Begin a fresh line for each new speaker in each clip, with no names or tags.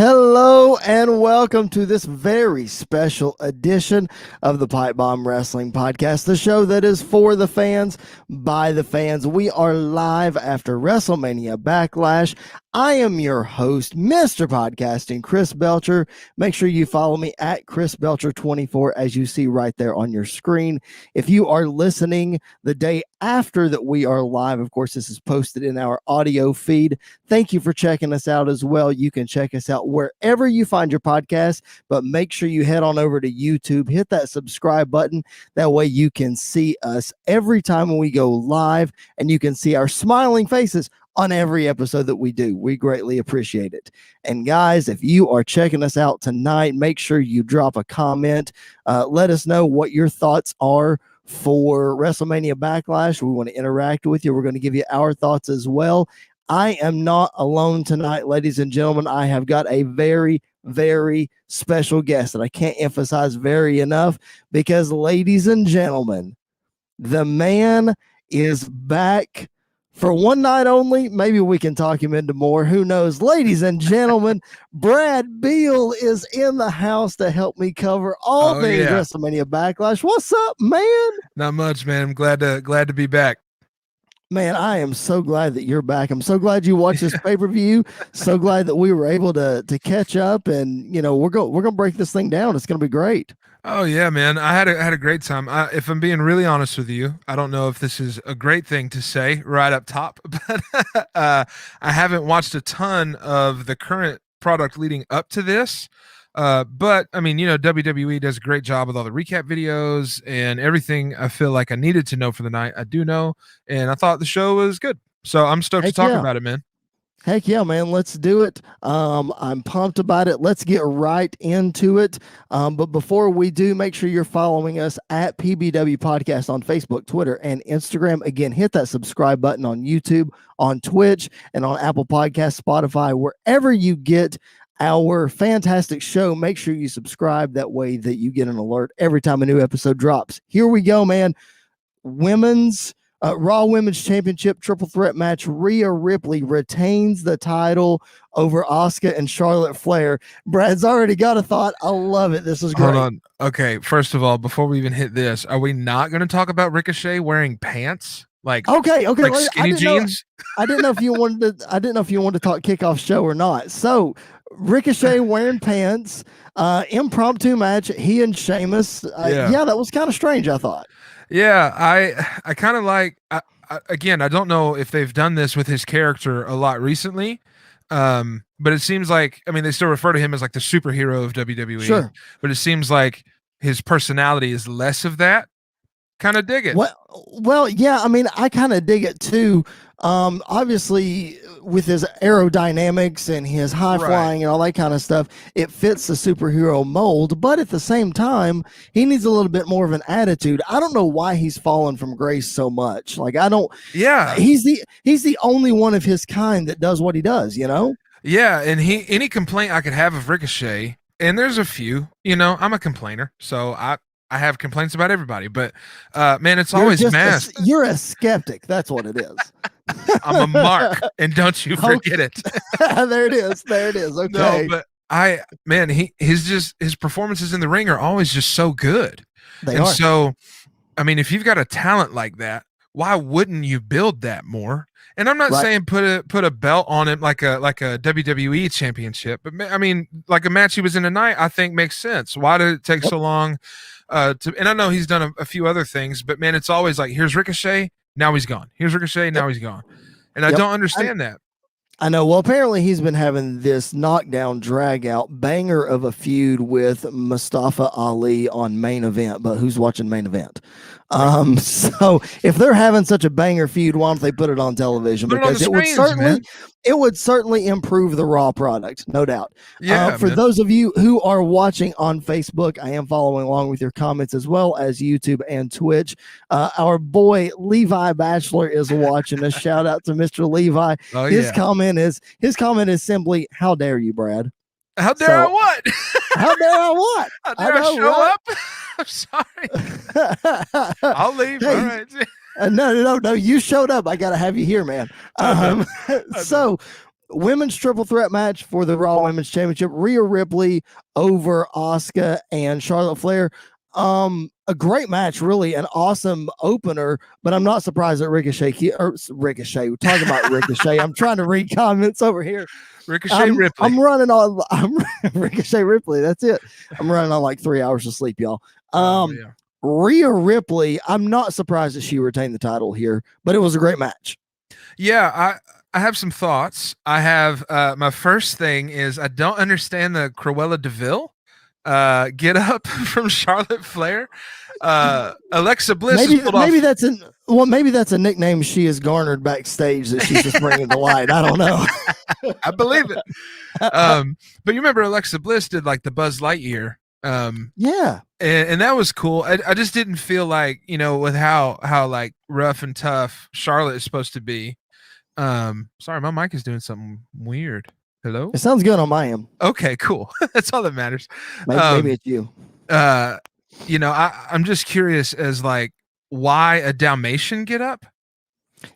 Hello and welcome to this very special edition of the Pipe Bomb Wrestling Podcast, the show that is for the fans, by the fans. We are live after WrestleMania Backlash. I am your host, Mr. Podcasting, Chris Belcher. Make sure you follow me at Chris Belcher24 as you see right there on your screen. If you are listening the day after that we are live, of course, this is posted in our audio feed. Thank you for checking us out as well. You can check us out wherever you find your podcast, but make sure you head on over to YouTube, hit that subscribe button. That way you can see us every time we go live and you can see our smiling faces on every episode that we do. We greatly appreciate it. And guys, if you are checking us out tonight, make sure you drop a comment. Let us know what your thoughts are for WrestleMania Backlash. We want to interact with you. We're going to give you our thoughts as well. I am not alone tonight, ladies and gentlemen. I have got a very, very special guest that I can't emphasize very enough because, ladies and gentlemen, the man is back for one night only. Maybe we can talk him into more. Who knows? Ladies and gentlemen, Brad Beal is in the house to help me cover all things WrestleMania Backlash. What's up, man?
Not much, man. I'm glad to be back.
Man, I am so glad that you're back. I'm so glad you watched this pay-per-view. So glad that we were able to catch up, and we're gonna break this thing down. It's gonna be great.
Oh yeah, man. I had a great time. If I'm being really honest with you, I don't know if this is a great thing to say right up top, but I haven't watched a ton of the current product leading up to this. But I mean, WWE does a great job with all the recap videos and everything. I feel like I needed to know for the night. I do know, and I thought the show was good. So I'm stoked to talk about it, man.
Heck yeah, man. Let's do it. I'm pumped about it. Let's get right into it. But before we do, make sure you're following us at PBW Podcast on Facebook, Twitter, and Instagram. Again, hit that subscribe button on YouTube, on Twitch, and on Apple Podcasts, Spotify, wherever you get our fantastic show. Make sure you subscribe. That way that you get an alert every time a new episode drops. Here we go, man. Raw Women's Championship triple threat match. Rhea Ripley retains the title over Asuka and Charlotte Flair. Brad's already got a thought. I love it. This is great.
Hold on. Okay, first of all, before we even hit this, are we not going to talk about Ricochet wearing pants? Like skinny jeans?
I didn't know if you wanted to talk kickoff show or not. So Ricochet wearing pants, impromptu match. He and Sheamus. Yeah, that was kind of strange, I thought.
Yeah, I kind of like, again, I don't know if they've done this with his character a lot recently, but it seems like, I mean, they still refer to him as like the superhero of WWE,
sure,
but it seems like his personality is less of that. Kind of dig it.
Well, yeah, I mean, I kind of dig it too. Obviously, with his aerodynamics and his high flying and all that kind of stuff, it fits the superhero mold. But at the same time, he needs a little bit more of an attitude. I don't know why he's fallen from grace so much. Like, I don't. Yeah, he's the only one of his kind that does what he does.
Yeah, and any complaint I could have of Ricochet, and there's a few. I'm a complainer, so I have complaints about everybody, but man, it's always masked.
You're a skeptic. That's what it is.
I'm a mark, and don't you forget it.
There it is. Okay.
No, but his performances in the ring are always just so good.
They are.
So, I mean, if you've got a talent like that, why wouldn't you build that more? And I'm not saying put a belt on him like a WWE championship, but I mean, like a match he was in tonight, I think makes sense. Why did it take so long? And I know he's done a few other things, but man, it's always like, here's Ricochet, now he's gone. Here's Ricochet, now he's gone. And I don't understand that.
I know. Well, apparently he's been having this knockdown, drag out banger of a feud with Mustafa Ali on Main Event, but who's watching Main Event? So if they're having such a banger feud, why don't they put it on television? Because it would certainly improve the Raw product, no doubt.
Yeah.
For those of you who are watching on Facebook, I am following along with your comments as well as YouTube and Twitch. Our boy Levi Bachelor is watching us. Shout out to Mr. Levi. His comment is simply, "How dare you, Brad?
How dare I what?
How dare I what?
How dare I show up? I'm sorry. I'll leave. Hey, all right.
No. You showed up. I got to have you here, man. So women's triple threat match for the Raw Women's Championship. Rhea Ripley over Asuka and Charlotte Flair. A great match, really an awesome opener, but I'm not surprised that Ricochet. We're talking about Ricochet. I'm trying to read comments over here.
Ricochet Ripley.
I'm running on. I'm Ricochet Ripley. That's it. I'm running on like 3 hours of sleep, y'all. Rhea Ripley. I'm not surprised that she retained the title here, but it was a great match.
Yeah, I have some thoughts. I have my first thing is I don't understand the Cruella DeVille get up from Charlotte Flair. Alexa Bliss
maybe that's a nickname she has garnered backstage that she's just bringing to light. I don't know.
I believe it. But you remember Alexa Bliss did like the Buzz Lightyear.
Yeah.
And that was cool. I just didn't feel like, with how like rough and tough Charlotte is supposed to be. Sorry, my mic is doing something weird. Hello?
It sounds good on my end.
Okay, cool. That's all that matters.
Maybe it's you.
I'm just curious as like why a Dalmatian get up?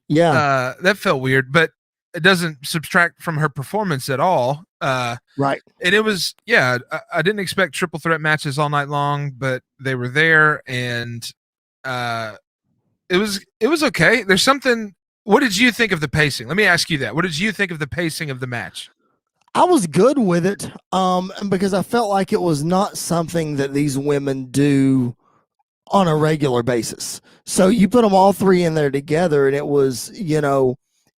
Yeah.
That felt weird, but it doesn't subtract from her performance at all.
Right.
And it was, I didn't expect triple threat matches all night long, but they were there, and it was okay. There's something. What did you think of the pacing? Let me ask you that. What did you think of the pacing of the match?
I was good with it, because I felt like it was not something that these women do on a regular basis. So you put them all three in there together, and it was, it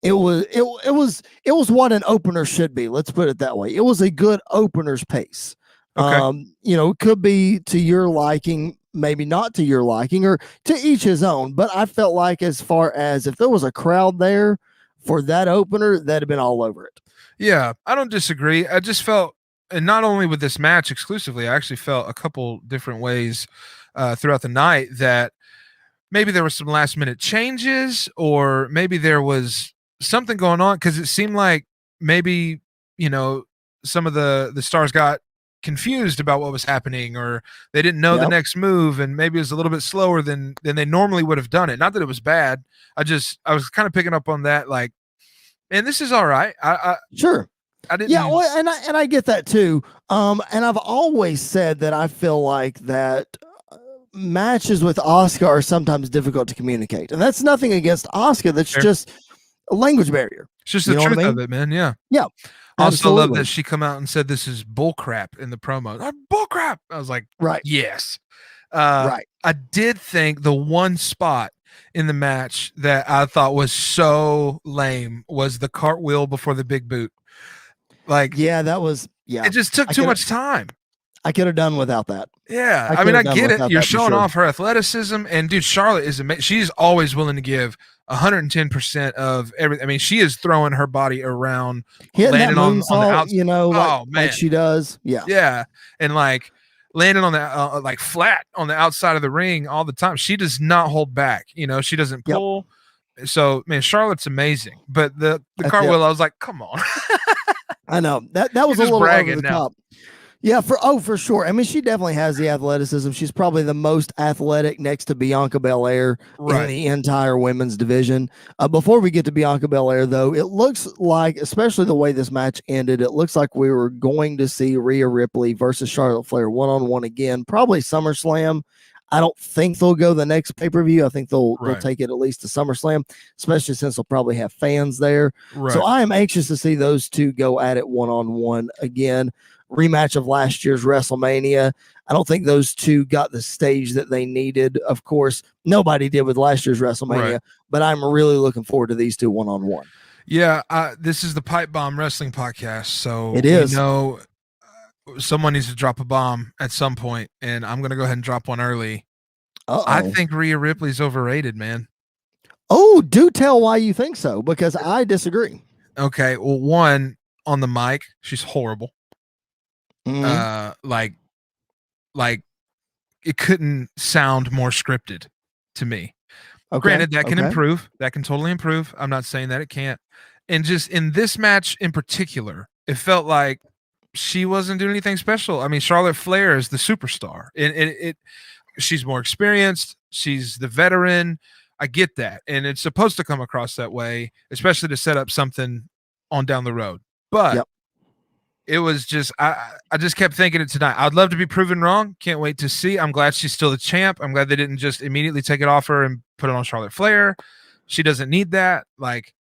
was what an opener should be. Let's put it that way. It was a good opener's pace.
Okay.
It could be to your liking, maybe not to your liking, or to each his own. But I felt like as far as if there was a crowd there for that opener, that'd have been all over it.
Yeah, I don't disagree. I just felt, and not only with this match exclusively, I actually felt a couple different ways throughout the night that maybe there were some last minute changes, or maybe there was something going on, because it seemed like maybe, some of the stars got confused about what was happening, or they didn't know the next move, and maybe it was a little bit slower than they normally would have done it. Not that it was bad. I was kind of picking up on that, like, and this is all right.
Sure.
I didn't.
Yeah, well, and I get that too. And I've always said that I feel like that matches with Asuka are sometimes difficult to communicate, and that's nothing against Asuka. That's just a language barrier.
It's just the truth of it, man. Yeah.
Yeah.
Also love that she come out and said this is bull crap in the promo. Bull crap. I was like,
right.
Yes.
Right.
I did think the one spot in the match that I thought was so lame was the cartwheel before the big boot. Like, it just took too much time.
I could have done without that.
Yeah. I mean, I get it. You're showing off her athleticism, and dude, Charlotte is amazing. She's always willing to give 110% of everything. I mean, she is throwing her body around, landing on the outside.
Like she does. Yeah.
Yeah. And like landing on the like flat on the outside of the ring all the time. She does not hold back. She doesn't pull. Yep. So, man, Charlotte's amazing. But the cartwheel, I was like, come on.
I know that was a little over the top. Yeah, for sure. I mean, she definitely has the athleticism. She's probably the most athletic next to Bianca Belaire in the entire women's division. Before we get to Bianca Belaire, though, it looks like, especially the way this match ended, it looks like we were going to see Rhea Ripley versus Charlotte Flair one-on-one again, probably SummerSlam. I don't think they'll go the next pay-per-view. I think they'll take it at least to SummerSlam, especially since they'll probably have fans there. Right. So I am anxious to see those two go at it one-on-one again. Rematch of last year's WrestleMania. I don't think those two got the stage that they needed. Of course, nobody did with last year's WrestleMania, but I'm really looking forward to these two one-on-one.
Yeah, this is the Pipe Bomb Wrestling Podcast, so
it is.
Someone needs to drop a bomb at some point, and I'm going to go ahead and drop one early. I think Rhea Ripley's overrated, man.
Oh, do tell why you think so, because I disagree.
Okay, well, one, on the mic, she's horrible.
Mm-hmm.
Like it couldn't sound more scripted to me. Okay, granted, that can improve. That can totally improve. I'm not saying that it can't. And just in this match in particular, it felt like she wasn't doing anything special. I mean, Charlotte Flair is the superstar, and she's more experienced. She's the veteran. I get that, and it's supposed to come across that way, especially to set up something on down the road. But
Yep.
it was just I just kept thinking it tonight. I'd love to be proven wrong. Can't wait to see. I'm glad she's still the champ. I'm glad they didn't just immediately take it off her and put it on Charlotte Flair. She doesn't need that. Like,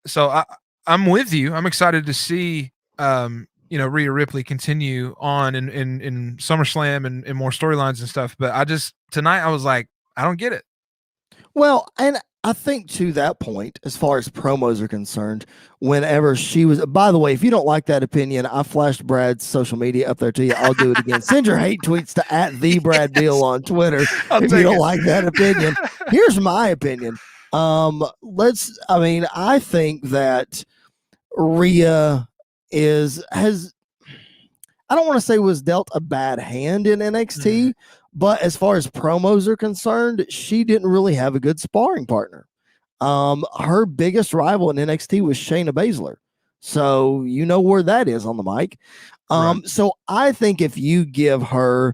so I'm with you. I'm excited to see Rhea Ripley continue on in SummerSlam and more storylines and stuff. But I just tonight I was like, I don't get it.
Well, and I think to that point, as far as promos are concerned, whenever she was, by the way, if you don't like that opinion, I flashed Brad's social media up there to you. I'll do it again. Send your hate tweets to @the_Brad_Beal on Twitter if you don't like that opinion. Here's my opinion. I think that Rhea has I don't want to say was dealt a bad hand in NXT, but as far as promos are concerned, she didn't really have a good sparring partner. Her biggest rival in NXT was Shayna Baszler. So you know where that is on the mic.
Right.
So I think if you give her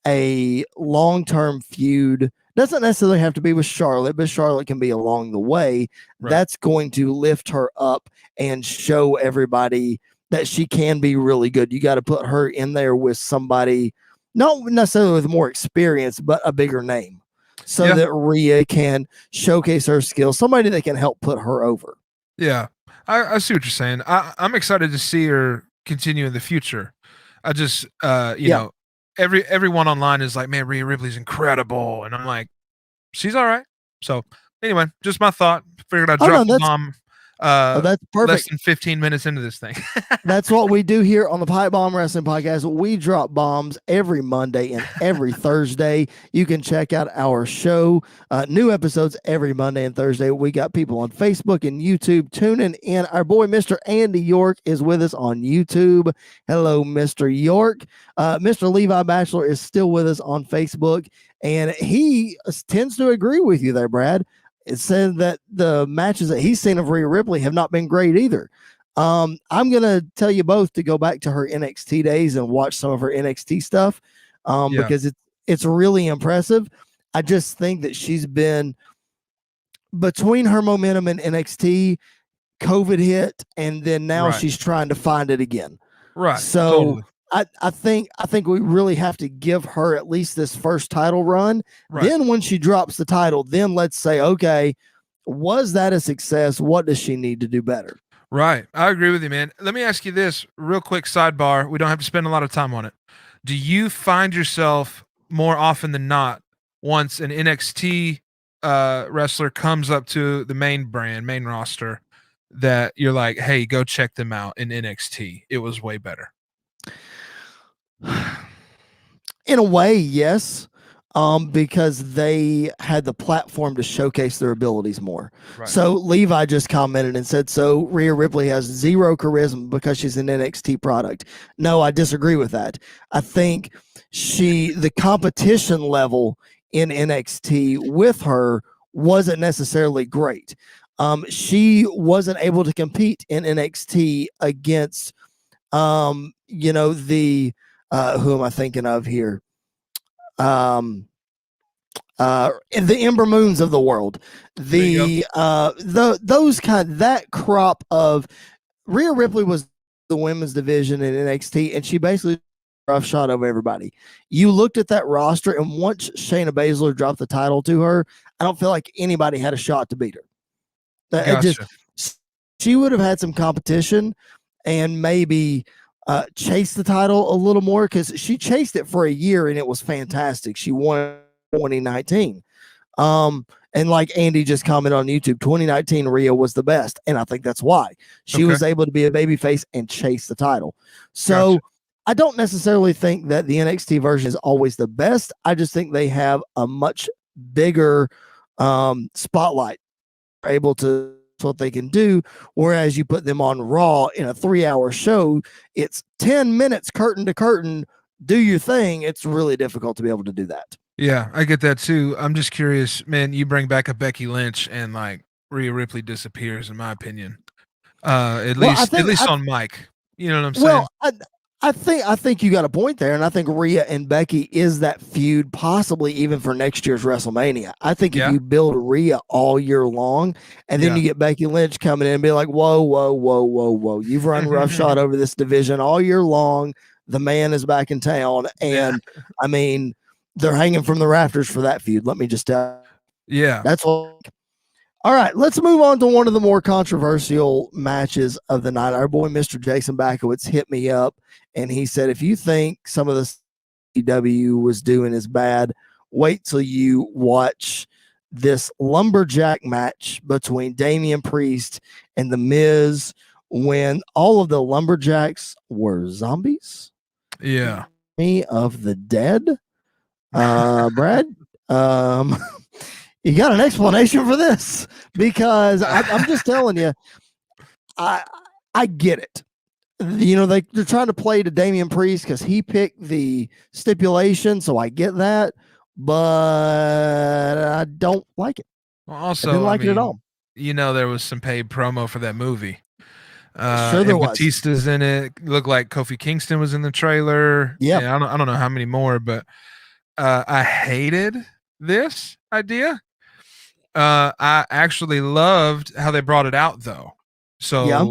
a long-term feud, doesn't necessarily have to be with Charlotte, but Charlotte can be along the way.
Right.
That's going to lift her up and show everybody that she can be really good. You got to put her in there with somebody, not necessarily with more experience, but a bigger name, so that Rhea can showcase her skills, somebody that can help put her over.
Yeah, I see what you're saying. I'm excited to see her continue in the future. I just, know, everyone online is like, man, Rhea Ripley's incredible. And I'm like, she's all right. So anyway, just my thought. Figured I'd drop the bomb.
That's perfect.
Less than 15 minutes into this thing.
That's what we do here on the Pipe Bomb Wrestling Podcast. We drop bombs every Monday and every Thursday. You can check out our show. New episodes every Monday and Thursday. We got people on Facebook and YouTube tuning in. Our boy, Mr. Andy York, is with us on YouTube. Hello, Mr. York. Mr. Levi Bachelor is still with us on Facebook, and he tends to agree with you there, Brad. It said that the matches that he's seen of Rhea Ripley have not been great either. I'm going to tell you both to go back to her NXT days and watch some of her NXT stuff because it's really impressive. I just think that she's been, between her momentum in NXT, COVID hit, and then now she's trying to find it again.
Right.
So totally. I think we really have to give her at least this first title run. Right. Then when she drops the title, then let's say, okay, was that a success? What does she need to do better?
Right. I agree with you, man. Let me ask you this real quick sidebar. We don't have to spend a lot of time on it. Do you find yourself more often than not, once an NXT wrestler comes up to the main roster, that you're like, hey, go check them out in NXT? It was way better.
In a way, yes, because they had the platform to showcase their abilities more. Right. So Levi just commented and said, so Rhea Ripley has zero charisma because she's an NXT product. No, I disagree with that. I think the competition level in NXT with her wasn't necessarily great. She wasn't able to compete in NXT against, who am I thinking of here? The Ember Moons of the world, that crop of Rhea Ripley was the women's division in NXT, and she basically rough shot over everybody. You looked at that roster, and once Shayna Baszler dropped the title to her, I don't feel like anybody had a shot to beat her.
Gotcha.
She would have had some competition and maybe chase the title a little more, because she chased it for a year and it was fantastic. She won 2019. And like Andy just commented on YouTube, 2019 Rhea was the best, and I think that's why she was able to be a babyface and chase the title. So I don't necessarily think that the NXT version is always the best. I just think they have a much bigger spotlight, able to what they can do, whereas you put them on Raw in a 3-hour show, it's 10 minutes curtain to curtain, do your thing. It's really difficult to be able to do that.
Yeah, I get that too. I'm just curious, man, you bring back a Becky Lynch and like Rhea Ripley disappears, in my opinion. At least on mic. You know what I'm saying?
Well, I think you got a point there, and I think Rhea and Becky is that feud, possibly even for next year's WrestleMania. I think if
Yeah.
you build Rhea all year long, and then
Yeah.
you get Becky Lynch coming in and be like, "Whoa, whoa, whoa, whoa, whoa! You've run roughshod over this division all year long. The man is back in town,
Yeah.
and I mean, they're hanging from the rafters for that feud. Let me just tell you,
Yeah.
that's all." All right, let's move on to one of the more controversial matches of the night. Our boy, Mr. Jason Bakowitz, hit me up, and he said, if you think some of the CW was doing is bad, wait till you watch this lumberjack match between Damian Priest and The Miz when all of the lumberjacks were zombies.
Yeah.
Me of the dead. Brad, you got an explanation for this? Because I'm just telling you, I get it. You know, they're trying to play to Damian Priest because he picked the stipulation, so I get that, but I don't like it.
Well,
I
also,
didn't like it at all.
You know, there was some paid promo for that movie.
Sure there
And
was.
Batista's in it. Looked like Kofi Kingston was in the trailer.
Yep.
And I don't know how many more, but I hated this idea. I actually loved how they brought it out, though. So
Yeah.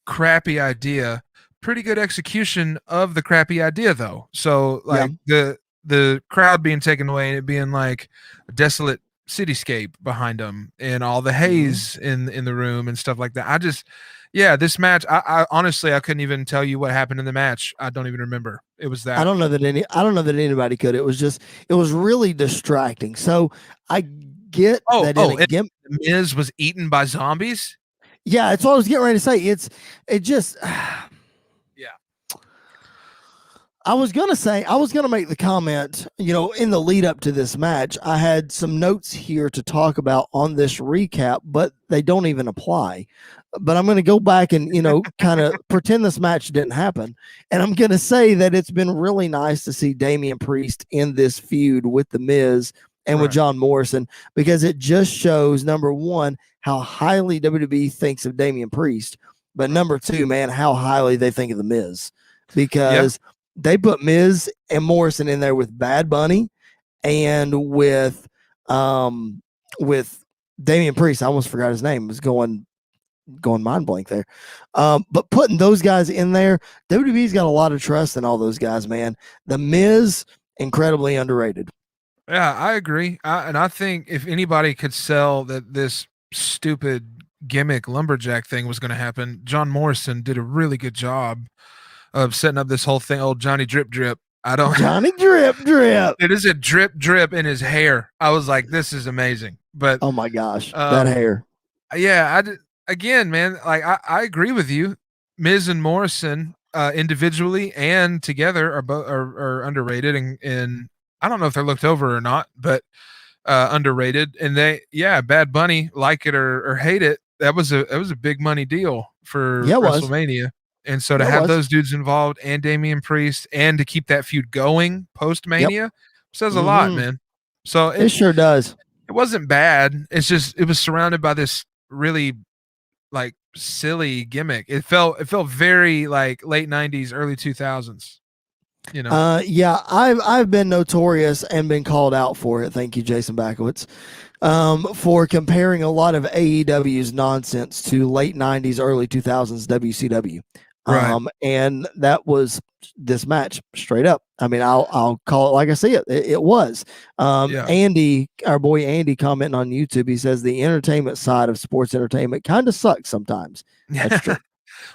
crappy idea, pretty good execution of the crappy idea, though. So like the crowd being taken away and it being like a desolate cityscape behind them and all the haze in the room and stuff like that. I just this match, I honestly I couldn't even tell you what happened in the match. I don't even remember. It was that
I don't know that anybody could. It was really distracting. So I get that
The Miz was eaten by zombies.
Yeah, it's what I was getting ready to say. It just I was gonna make the comment, you know, in the lead up to this match, I had some notes here to talk about on this recap, but they don't even apply. But I'm gonna go back and, you know, kind of pretend this match didn't happen. And I'm gonna say that it's been really nice to see Damian Priest in this feud with The Miz and with John Morrison, because it just shows, number one, how highly WWE thinks of Damian Priest, but number two, man, how highly they think of The Miz, because they put Miz and Morrison in there with Bad Bunny and with Damian Priest. I almost forgot his name. It was going mind blank there. But putting those guys in there, WWE's got a lot of trust in all those guys, man. The Miz, incredibly underrated.
Yeah, I agree. And I think if anybody could sell that this stupid gimmick lumberjack thing was going to happen, John Morrison did a really good job of setting up this whole thing. Old Johnny Drip Drip.
Johnny Drip Drip.
It is a drip drip in his hair. I was like, this is amazing. But
oh my gosh, that hair.
Yeah, again, man, like I agree with you. Miz and Morrison, individually and together, are underrated, and I don't know if they're looked over or not, but underrated. And Bad Bunny, like it or hate it, that was a big money deal for WrestleMania. And so to have those dudes involved and Damian Priest and to keep that feud going post Mania says a lot, man. So
it sure does.
It wasn't bad. It's just it was surrounded by this really like silly gimmick. It felt very like late 90s, early 2000s. You know.
I've been notorious and been called out for it. Thank you, Jason Bakowitz. For comparing a lot of AEW's nonsense to late 90s, early 2000s WCW. And that was this match straight up. I mean, I'll call it like I see it. It was. Andy, our boy Andy, commenting on YouTube, he says the entertainment side of sports entertainment kind of sucks sometimes. That's true.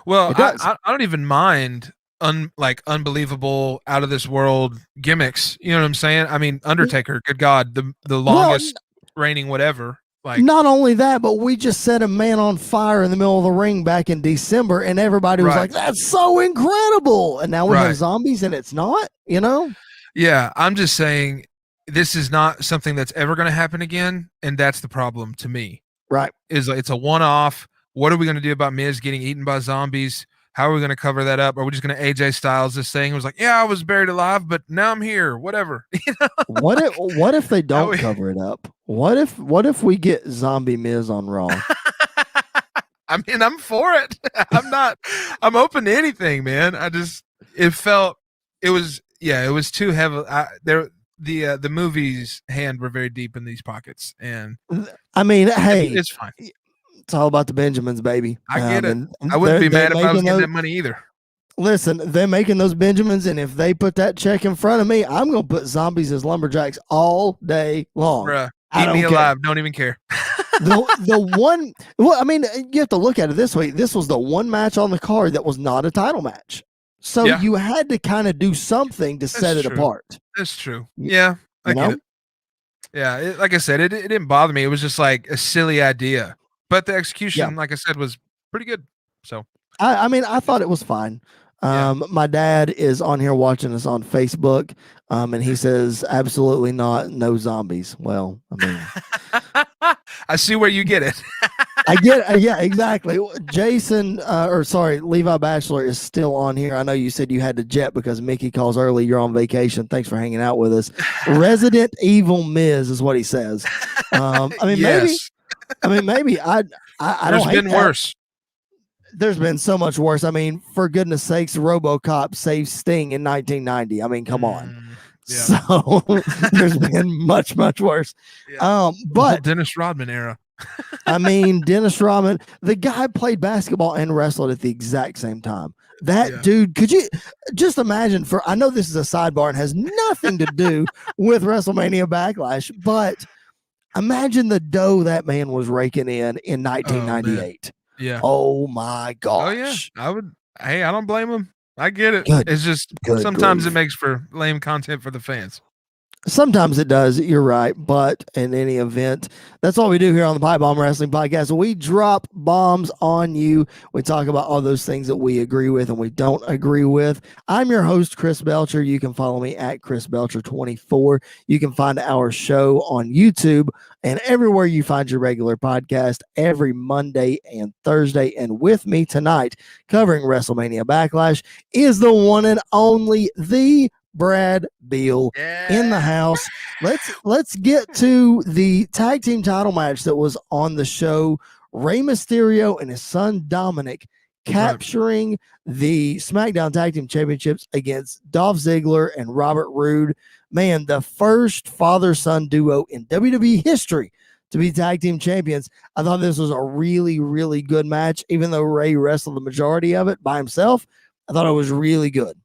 Well, I don't even mind unbelievable out of this world gimmicks. You know what I'm saying? I mean, Undertaker, good God, the longest reigning whatever. Like,
not only that, but we just set a man on fire in the middle of the ring back in December, and everybody was like, "That's so incredible!" And now we have zombies, and it's not. You know?
Yeah, I'm just saying this is not something that's ever going to happen again, and that's the problem to me.
Right?
It's a one-off. What are we going to do about Miz getting eaten by zombies? How are we going to cover that up? Are we just going to AJ Styles this thing? It was like, yeah, I was buried alive, but now I'm here. Whatever. You know?
What if they don't cover it up? What if we get Zombie Miz on Raw?
I mean, I'm for it. I'm open to anything, man. it was too heavy. The movie's hand were very deep in these pockets, and
I mean, hey,
it's fine.
It's all about the Benjamins, baby.
I get it.
And
I wouldn't be
they're
mad if I was
making
getting that money either.
Listen, they're making those Benjamins, and if they put that check in front of me, I'm going to put zombies as lumberjacks all day long.
Bruh, eat me alive. Don't even care.
the one, well, I mean, you have to look at it this way. This was the one match on the card that was not a title match. So you had to kind of do something to set it apart.
That's true. Yeah, I get it. Yeah, like I said, it didn't bother me. It was just like a silly idea. But the execution, like I said, was pretty good. So
I mean, I thought it was fine. My dad is on here watching us on Facebook, and he says, absolutely not, no zombies. Well, I mean,
I see where you get it.
I get yeah, exactly. Jason, Levi Bachelor is still on here. I know you said you had to jet because Mickey calls early. You're on vacation. Thanks for hanging out with us. Resident Evil Miz is what he says. I mean, maybe I
There's been worse.
There's been so much worse. I mean, for goodness sakes, RoboCop saved Sting in 1990. I mean, come on. Yeah. So there's been much worse. Yeah. But
Dennis Rodman era.
I mean, Dennis Rodman, the guy played basketball and wrestled at the exact same time. That dude, could you just imagine I know this is a sidebar and has nothing to do with WrestleMania Backlash, but imagine the dough that man was raking in 1998.
Yeah.
Oh my gosh.
Oh yeah. I don't blame him. I get it. It's just sometimes it makes for lame content for the fans.
Sometimes it does. You're right. But in any event, that's all we do here on the Pipe Bomb Wrestling Podcast. We drop bombs on you. We talk about all those things that we agree with and we don't agree with. I'm your host, Chris Belcher. You can follow me at Chris Belcher24. You can find our show on YouTube and everywhere you find your regular podcast every Monday and Thursday. And with me tonight, covering WrestleMania Backlash, is the one and only the Brad Beal in the house. Let's get to the tag team title match that was on the show. Rey Mysterio and his son Dominic capturing the SmackDown Tag Team Championships against Dolph Ziggler and Robert Roode. Man, the first father-son duo in WWE history to be tag team champions. I thought this was a really, really good match. Even though Rey wrestled the majority of it by himself, I thought it was really good.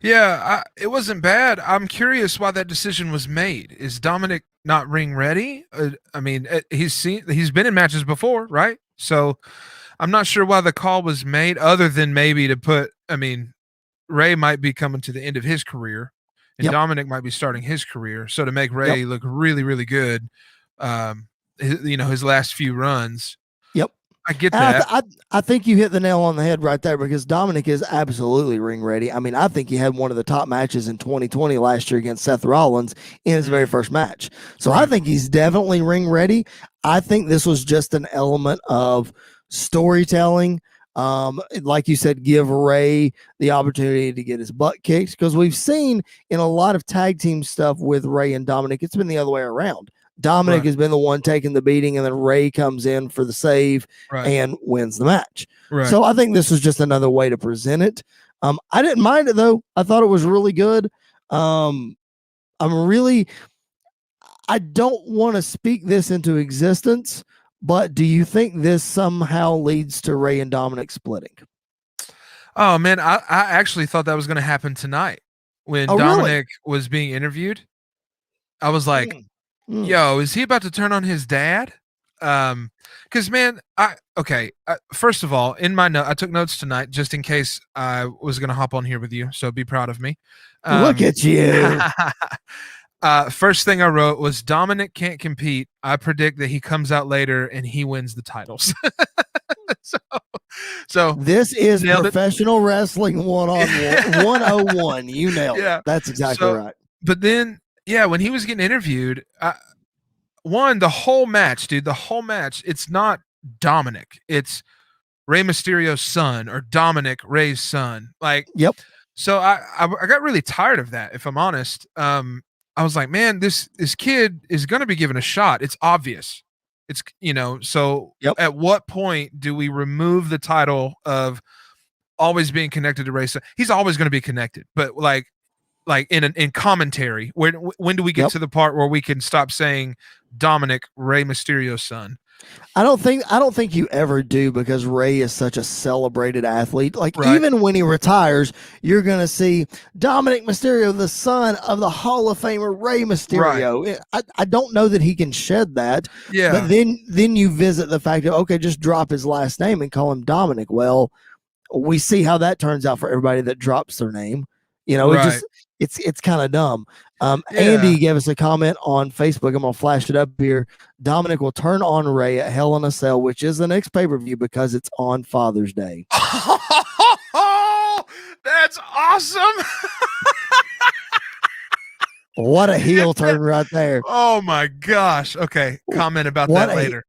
Yeah, it wasn't bad. I'm curious why that decision was made. Is Dominic not ring ready? I mean, he's been in matches before, right? So I'm not sure why the call was made, other than maybe to put. I mean, Rey might be coming to the end of his career, and Dominic might be starting his career. So to make Rey look really, really good, his last few runs.
Yep.
I get that.
I think you hit the nail on the head right there because Dominic is absolutely ring ready. I mean, I think he had one of the top matches in 2020 last year against Seth Rollins in his very first match. So I think he's definitely ring ready. I think this was just an element of storytelling. Like you said, give Rey the opportunity to get his butt kicked because we've seen in a lot of tag team stuff with Rey and Dominic, it's been the other way around. Dominic has been the one taking the beating, and then Rey comes in for the save and wins the match. Right. So I think this was just another way to present it. I didn't mind it, though. I thought it was really good. I don't want to speak this into existence, but do you think this somehow leads to Rey and Dominic splitting?
Oh, man, I actually thought that was going to happen tonight when Dominic was being interviewed. I was like, yo, is he about to turn on his dad? Because man, first of all, in my note, I took notes tonight just in case I was going to hop on here with you. So be proud of me.
Look at you.
First thing I wrote was Dominic can't compete. I predict that he comes out later and he wins the titles. so
this is professional wrestling 101. You nailed it. That's exactly right.
But then, when he was getting interviewed, the whole match, it's not Dominic. It's Rey Mysterio's son or Dominic, Rey's son. So I got really tired of that, if I'm honest. I was like, man, this kid is going to be given a shot. It's obvious. It's, so at what point do we remove the title of always being connected to Ray. He's always going to be connected, but like in commentary, when do we get to the part where we can stop saying Dominic, Rey Mysterio's son?
I don't think you ever do, because Ray is such a celebrated athlete. Like,
Right.
even when he retires, you're going to see Dominic Mysterio, the son of the Hall of Famer Rey Mysterio. Right. I don't know that he can shed that.
Yeah.
But then you visit the fact of, okay, just drop his last name and call him Dominic. Well, we see how that turns out for everybody that drops their name. You know,
Right.
it's kind of dumb. Andy gave us a comment on Facebook. I'm gonna flash it up here. Dominic will turn on Ray at Hell in a Cell, which is the next pay-per-view, because it's on Father's Day.
Oh, that's awesome.
What a heel turn right there.
Oh my gosh. Okay, comment about that later.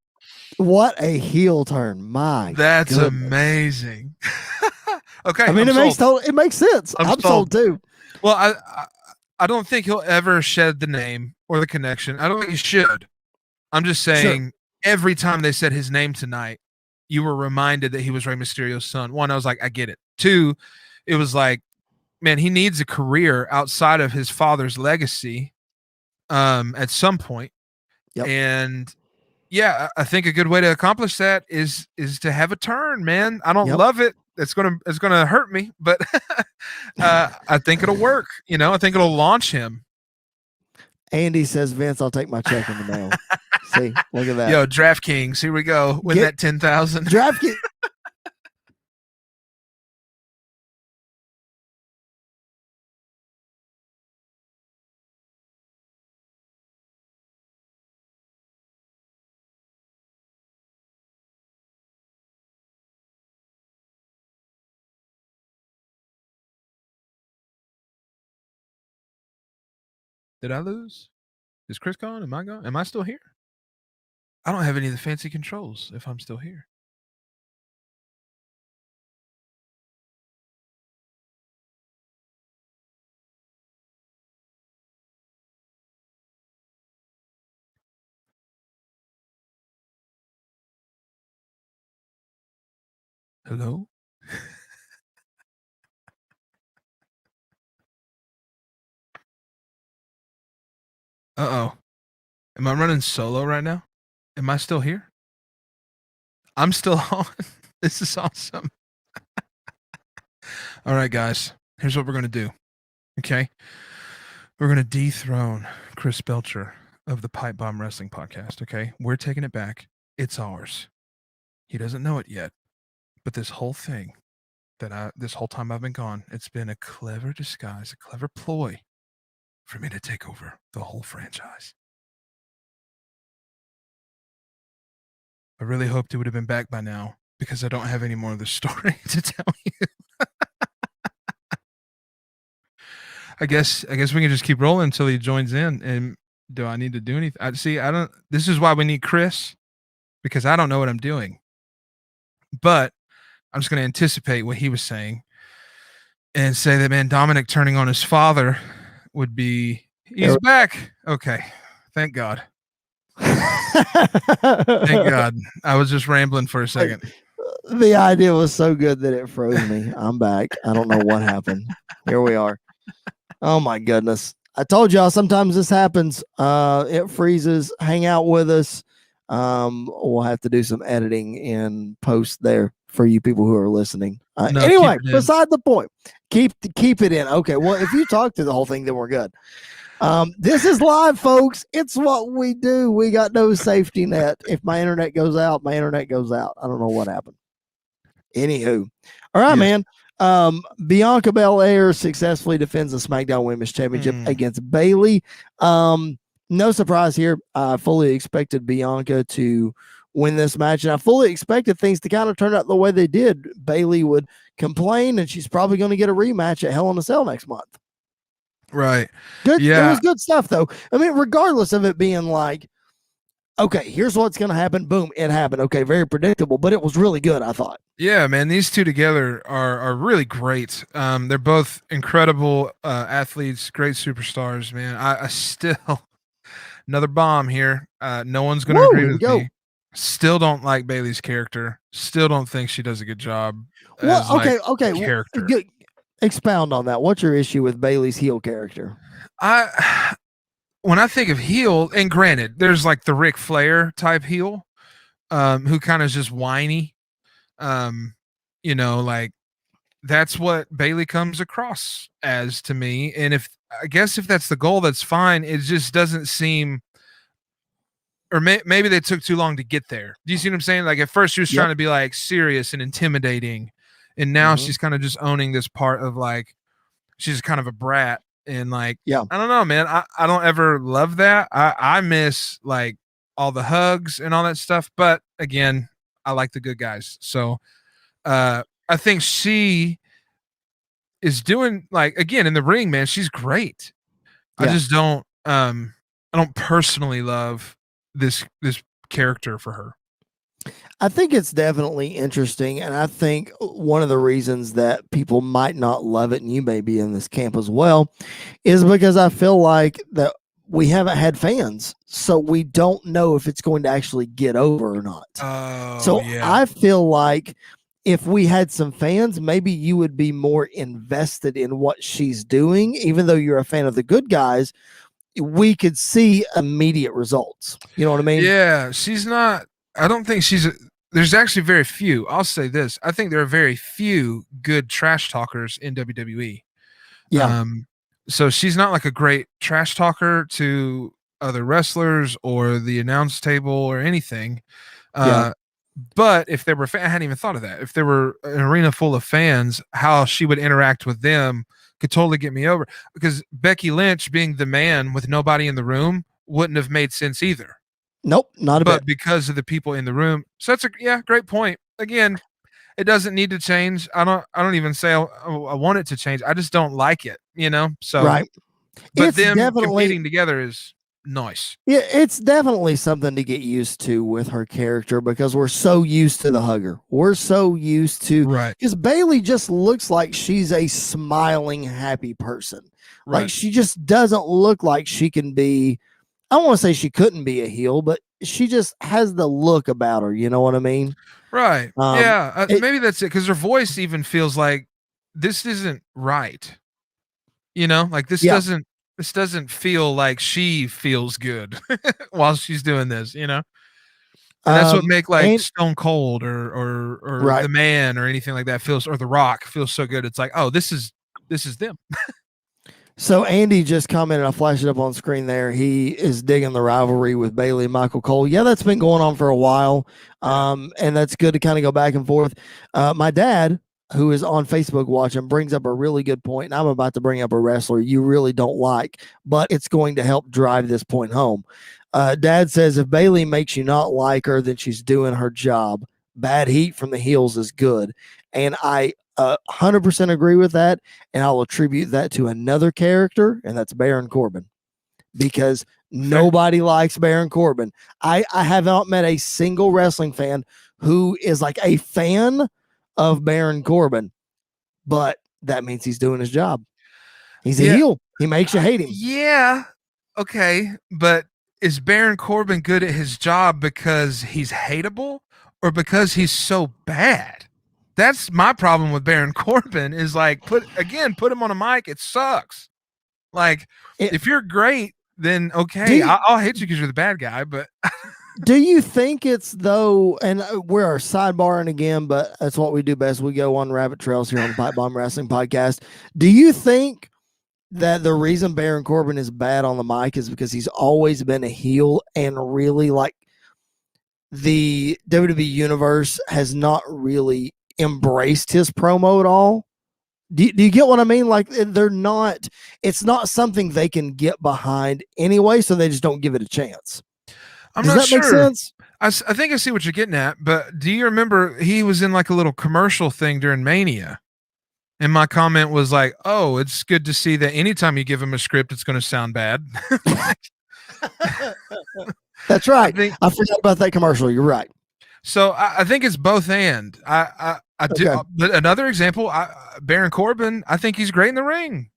What a heel turn. My
That's
goodness.
Amazing. Okay.
I mean, it makes sense. I'm sold too.
Well, I don't think he'll ever shed the name or the connection. I don't think he should. I'm just saying, every time they said his name tonight, you were reminded that he was Rey Mysterio's son. One, I was like, I get it. Two, it was like, man, he needs a career outside of his father's legacy at some point.
Yep.
And yeah, I think a good way to accomplish that is to have a turn, man. I don't love it. It's gonna hurt me, but I think it'll work. You know, I think it'll launch him.
Andy says, Vince, I'll take my check in the mail. See, look at that.
Yo, DraftKings, here we go. Win that 10,000.
DraftKings.
Did I lose? Is Chris gone? Am I gone? Am I still here? I don't have any of the fancy controls if I'm still here. Hello? Uh-oh. Am I running solo right now? Am I still here? I'm still on. This is awesome. All right, guys. Here's what we're going to do. Okay? We're going to dethrone Chris Belcher of the Pipe Bomb Wrestling Podcast, okay? We're taking it back. It's ours. He doesn't know it yet. But this whole thing, this whole time I've been gone, it's been a clever disguise, a clever ploy for me to take over the whole franchise. I really hoped it would have been back by now, because I don't have any more of the story to tell you. I guess we can just keep rolling until he joins in. And do I need to do anything? This is why we need Chris, because I don't know what I'm doing. But I'm just going to anticipate what he was saying and say that, man, Dominic turning on his father would be, he's back. Okay. Thank God. Thank God. I was just rambling for a second.
The idea was so good that it froze me. I'm back. I don't know what happened. Here we are. Oh my goodness. I told y'all sometimes this happens. It freezes. Hang out with us. We'll have to do some editing in post there for you people who are listening. Anyway, beside the point. Keep it in. Okay. Well, if you talk through the whole thing, then we're good. This is live, folks. It's what we do. We got no safety net. If my internet goes out, my internet goes out. I don't know what happened. Anywho. All right, man. Bianca Belaire successfully defends the Smackdown Women's Championship against Bayley. No surprise here. I fully expected Bianca to win this match, and I fully expected things to kind of turn out the way they did. Bayley would complain, and she's probably going to get a rematch at Hell in a Cell next month.
Right.
Good.
Yeah.
It was good stuff, though. I mean, regardless of it being like, okay, here's what's going to happen. Boom, it happened. Okay, very predictable, but it was really good, I thought.
Yeah, man, these two together are really great. They're both incredible athletes, great superstars, man. I still, another bomb here. No one's going to agree with me. Still don't like Bayley's character. Still don't think she does a good job
Well,
as like
okay.
character.
Expound on that. What's your issue with Bayley's heel character?
I when I think of heel, and granted, there's like the Ric Flair type heel, who kind of just whiny. Um, like that's what Bayley comes across as to me. And I guess if that's the goal, that's fine. It just doesn't seem, or maybe they took too long to get there. Do you see what I'm saying? Like at first she was trying to be like serious and intimidating, and now she's kind of just owning this part of like she's kind of a brat. And like, I don't know, man. I don't ever love that. I miss like all the hugs and all that stuff. But again, I like the good guys. So I think she is doing like, again, in the ring, man, she's great. I just don't I don't personally love this character for her.
I think it's definitely interesting, and I think one of the reasons that people might not love it, and you may be in this camp as well, is because I feel like that we haven't had fans, so we don't know if it's going to actually get over or not. I feel like if we had some fans, maybe you would be more invested in what she's doing, even though you're a fan of the good guys. We could see immediate results. You know what I mean?
Yeah, she's not. I don't think there's actually very few. I'll say this. I think there are very few good trash talkers in WWE.
Yeah.
So she's not like a great trash talker to other wrestlers or the announce table or anything. But if there were, I hadn't even thought of that. If there were an arena full of fans, how she would interact with them could totally get me over. Because Becky Lynch being the man with nobody in the room wouldn't have made sense either.
Nope, not a bit.
But because of the people in the room. So that's great point. Again, it doesn't need to change. I don't even say I want it to change. I just don't like it, So
right.
But it's them competing together is nice.
Yeah, it's definitely something to get used to with her character because we're so used to the hugger. We're so used to because Bayley just looks like she's a smiling, happy person. Right. Like she just doesn't look like she can be. I don't want to say she couldn't be a heel, but she just has the look about her. You know what I mean?
Right. Maybe that's it. Because her voice even feels like this isn't right. Like this doesn't feel like she feels good while she's doing this. And that's what make like Stone Cold or The Man or anything like that or The Rock feels so good. It's like, oh, this is them.
So Andy just commented, I flashed it up on screen there. He is digging the rivalry with Bayley and Michael Cole. Yeah, that's been going on for a while. And that's good to kind of go back and forth. My dad, who is on Facebook watching, brings up a really good point. And I'm about to bring up a wrestler you really don't like, but it's going to help drive this point home. Dad says, if Bayley makes you not like her, then she's doing her job. Bad heat from the heels is good. And I 100% agree with that, and I'll attribute that to another character, and that's Baron Corbin, because nobody likes Baron Corbin. I have not met a single wrestling fan who is like a fan of Baron Corbin, but that means he's doing his job. He's a heel. He makes you hate him.
Yeah. Okay. But is Baron Corbin good at his job because he's hateable or because he's so bad? That's my problem with Baron Corbin is like, put him on a mic. It sucks. Like if you're great, then okay, I'll hate you because you're the bad guy. But
do you think it's though, and we're sidebarring again, but that's what we do best. We go on rabbit trails here on the Pipe Bomb Wrestling Podcast. Do you think that the reason Baron Corbin is bad on the mic is because he's always been a heel and really like the WWE universe has not really embraced his promo at all? Do you get what I mean? Like it's not something they can get behind anyway, so they just don't give it a chance.
Does that make sense? I think I see what you're getting at, but do you remember he was in like a little commercial thing during Mania? And my comment was like, oh, it's good to see that anytime you give him a script, it's going to sound bad.
That's right. I forgot about that commercial. You're right.
So I think it's both and. I do. But another example, Baron Corbin, I think he's great in the ring.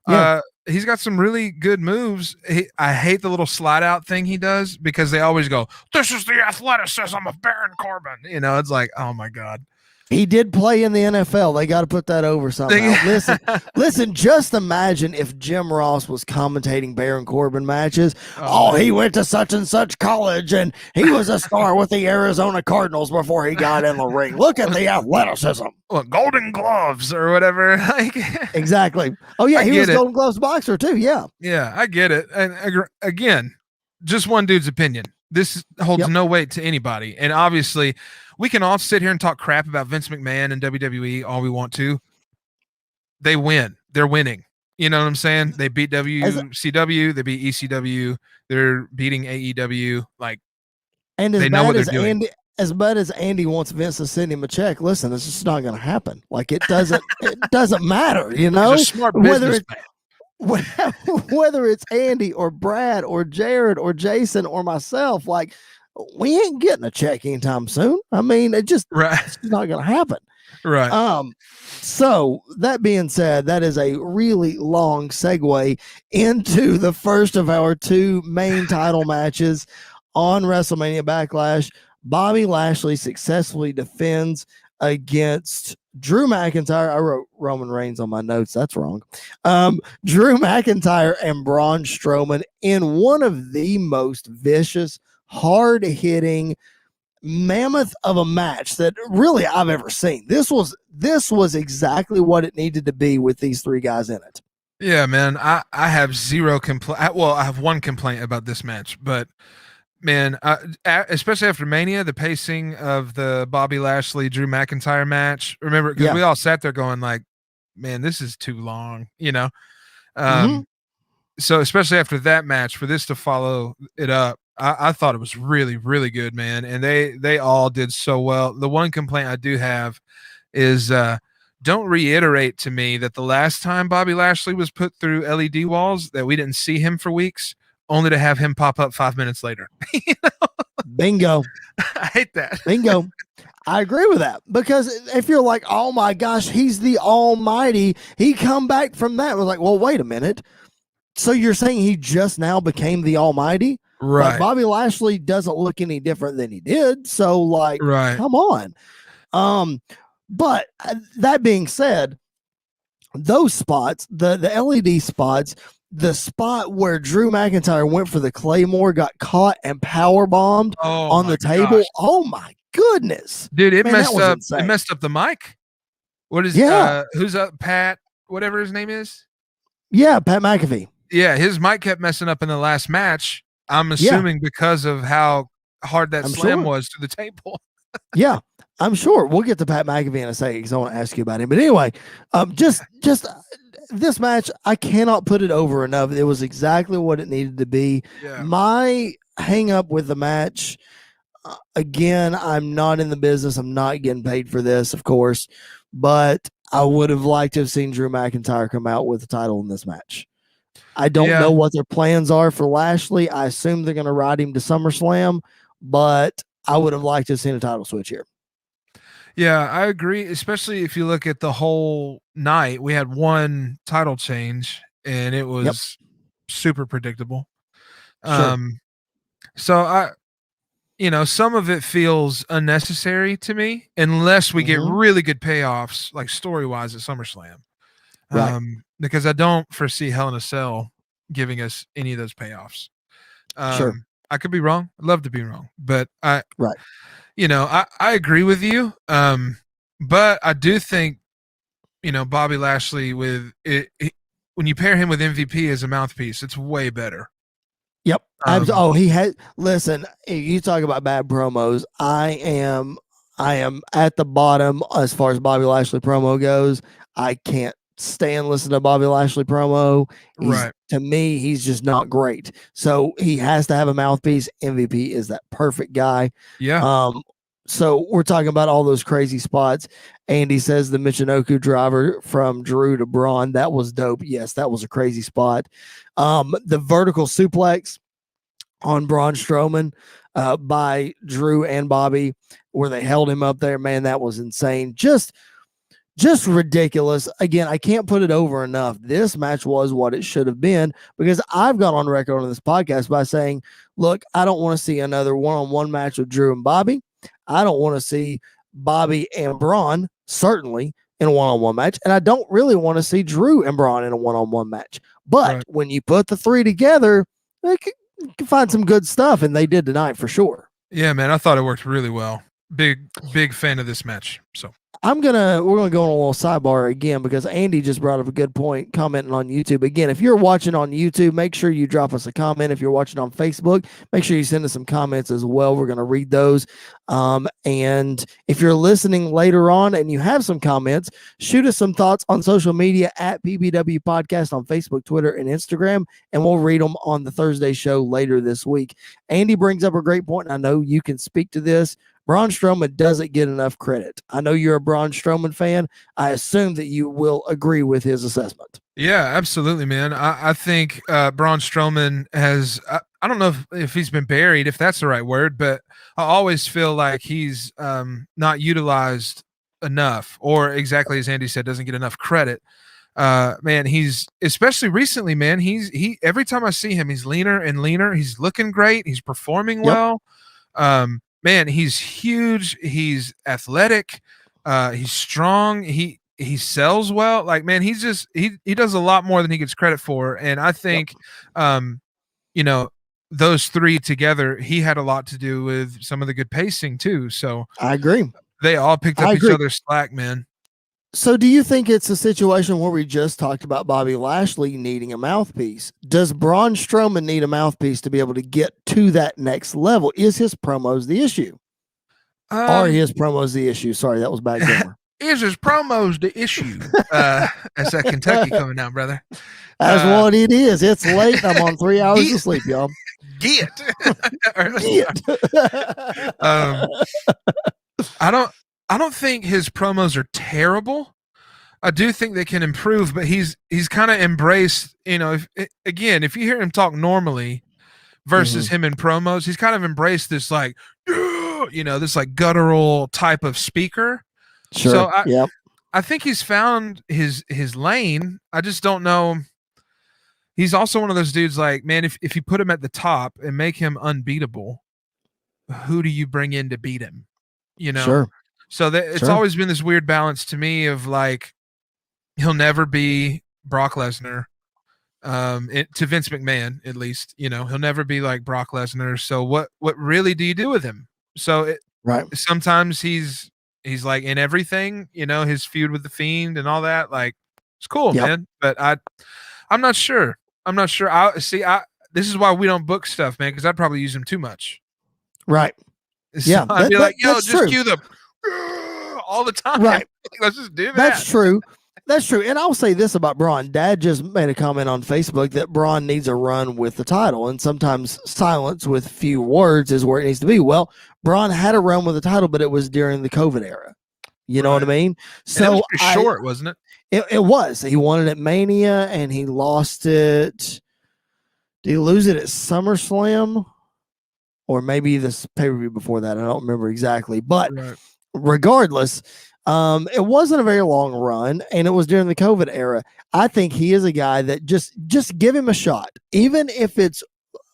Yeah. he's got some really good moves. I hate the little slide out thing he does because they always go, "This is the athleticism of Baron Corbin." You know, it's like, oh my god.
He did play in the NFL. They got to put that over somehow. Listen, just imagine if Jim Ross was commentating Baron Corbin matches. Oh, he went to such and such college and he was a star with the Arizona Cardinals before he got in the ring. Look at the athleticism.
Well, Golden Gloves or whatever. Like,
exactly. Oh, yeah, he was Golden Gloves boxer too. Yeah.
Yeah, I get it. And again, just one dude's opinion. This holds no weight to anybody. And obviously, we can all sit here and talk crap about Vince McMahon and WWE all we want to. They win. They're winning. You know what I'm saying? They beat WCW. They beat ECW. They're beating AEW. Like,
and they know what they're doing. As bad as Andy wants Vince to send him a check, listen, it's just not going to happen. Like, it doesn't matter, you know?
He's a smart businessman.
Whether it's Andy or Brad or Jared or Jason or myself, like, we ain't getting a check anytime soon. I mean, it's not going to happen.
Right.
So that being said, that is a really long segue into the first of our two main title matches on WrestleMania Backlash. Bobby Lashley successfully defends against Drew McIntyre. I wrote Roman Reigns on my notes. That's wrong. Drew McIntyre and Braun Strowman in one of the most vicious, hard-hitting, mammoth of a match that really I've ever seen. This was exactly what it needed to be with these three guys in it.
Yeah, man. I have zero complaint. Well, I have one complaint about this match, but man, especially after Mania, the pacing of the Bobby Lashley Drew McIntyre match. Remember, because we all sat there going like, "Man, this is too long," you know. So especially after that match, for this to follow it up, I thought it was really, really good, man. And they all did so well. The one complaint I do have is don't reiterate to me that the last time Bobby Lashley was put through LED walls that we didn't see him for weeks, only to have him pop up 5 minutes later. You know?
Bingo.
I hate that.
Bingo. I agree with that, because if you're like, oh my gosh, he's the almighty, he come back from that. We're like, well, wait a minute. So you're saying he just now became the almighty?
Right.
Like, Bobby Lashley doesn't look any different than he did. So like, come on. But that being said, those spots, the LED spots, the spot where Drew McIntyre went for the Claymore, got caught and power bombed on the table.
Gosh.
Oh my goodness,
dude! It messed up. Insane. It messed up the mic. What is? Who's up? Pat, whatever his name is.
Yeah, Pat McAfee.
Yeah, his mic kept messing up in the last match. I'm assuming because of how hard that slam was to the table.
Yeah, I'm sure. We'll get to Pat McAfee in a second because I want to ask you about him. But anyway, just this match, I cannot put it over enough. It was exactly what it needed to be.
Yeah.
My hang up with the match, again, I'm not in the business. I'm not getting paid for this, of course, but I would have liked to have seen Drew McIntyre come out with the title in this match. I don't know what their plans are for Lashley. I assume they're going to ride him to SummerSlam, but I would have liked to have seen a title switch here.
Yeah, I agree. Especially if you look at the whole night, we had one title change and it was super predictable. So some of it feels unnecessary to me unless we get really good payoffs, like story-wise at SummerSlam.
Right.
Because I don't foresee Hell in a Cell giving us any of those payoffs. I could be wrong. I'd love to be wrong, but I agree with you. But I do think, Bobby Lashley with it, when you pair him with MVP as a mouthpiece, it's way better.
Yep. Listen, you talk about bad promos. I am at the bottom as far as Bobby Lashley promo goes. I can't stand listening to Bobby Lashley promo. To me, he's just not great. So he has to have a mouthpiece. MVP is that perfect guy.
Yeah.
So we're talking about all those crazy spots. Andy says the Michinoku driver from Drew to Braun. That was dope. Yes, that was a crazy spot. The vertical suplex on Braun Strowman by Drew and Bobby, where they held him up there. Man, that was insane. Just Just ridiculous. Again, I can't put it over enough. This match was what it should have been, because I've gone on record on this podcast by saying, look, I don't want to see another one-on-one match with Drew and Bobby. I don't want to see Bobby and Braun, certainly, in a one-on-one match. And I don't really want to see Drew and Braun in a one-on-one match. But when you put the three together, you can find some good stuff, and they did tonight for sure.
Yeah, man, I thought it worked really well. Big fan of this match. So
we're gonna go on a little sidebar again, because Andy just brought up a good point commenting on YouTube. Again, if you're watching on YouTube, make sure you drop us a comment. If you're watching on Facebook, make sure you send us some comments as well. We're gonna read those. And if you're listening later on and you have some comments, shoot us some thoughts on social media at PBW Podcast on Facebook, Twitter, and Instagram, and we'll read them on the Thursday show later this week. Andy brings up a great point, and I know you can speak to this. Braun Strowman doesn't get enough credit. I know you're a Braun Strowman fan. I assume that you will agree with his assessment.
Yeah, absolutely, man. I think Braun Strowman has, I don't know if he's been buried, if that's the right word, but I always feel like he's not utilized enough, or exactly as Andy said, doesn't get enough credit. Man, he's, especially recently, man, he every time I see him, he's leaner and leaner. He's looking great. He's performing well. Man, he's huge. He's athletic. He's strong. He sells well. Like, man, he's just, he does a lot more than he gets credit for. And I think, you know, those three together, he had a lot to do with some of the good pacing too. So
I agree.
They all picked up each other's slack, man.
So do you think it's a situation where we just talked about Bobby Lashley needing a mouthpiece? Does Braun Strowman need a mouthpiece to be able to get to that next level? Is his promos the issue? Are his promos the issue? Sorry, that was bad grammar.
Is his promos the issue? That's that Kentucky coming down, brother.
That's what it is. It's late. I'm on 3 hours of sleep, y'all.
Get. I don't think his promos are terrible. I do think they can improve, but he's kind of embraced, you know, if you hear him talk normally versus him in promos, he's kind of embraced this, like, you know, this like guttural type of speaker.
Sure.
So I think he's found his lane. I just don't know. He's also one of those dudes, like, man, if you put him at the top and make him unbeatable, who do you bring in to beat him? You know?
Sure.
So it's always been this weird balance to me of, like, he'll never be Brock Lesnar, to Vince McMahon, at least, you know, he'll never be like Brock Lesnar. So what really do you do with him? So sometimes he's like in everything, you know, his feud with the Fiend and all that, like, it's cool, man. But I'm not sure. This is why we don't book stuff, man, because I'd probably use him too much.
Right.
So I'd be like, yo, just cue the all the time.
Right.
Let's just do that.
That's true. That's true. And I'll say this about Braun. Dad just made a comment on Facebook that Braun needs a run with the title, and sometimes silence with few words is where it needs to be. Well, Braun had a run with the title, but it was during the COVID era. You know what I mean? So
it was pretty short, wasn't it?
It was. He won it at Mania, and he lost it. Did he lose it at SummerSlam? Or maybe this pay-per-view before that. I don't remember exactly. But regardless, it wasn't a very long run, and it was during the COVID era. I think he is a guy that just give him a shot. Even if it's,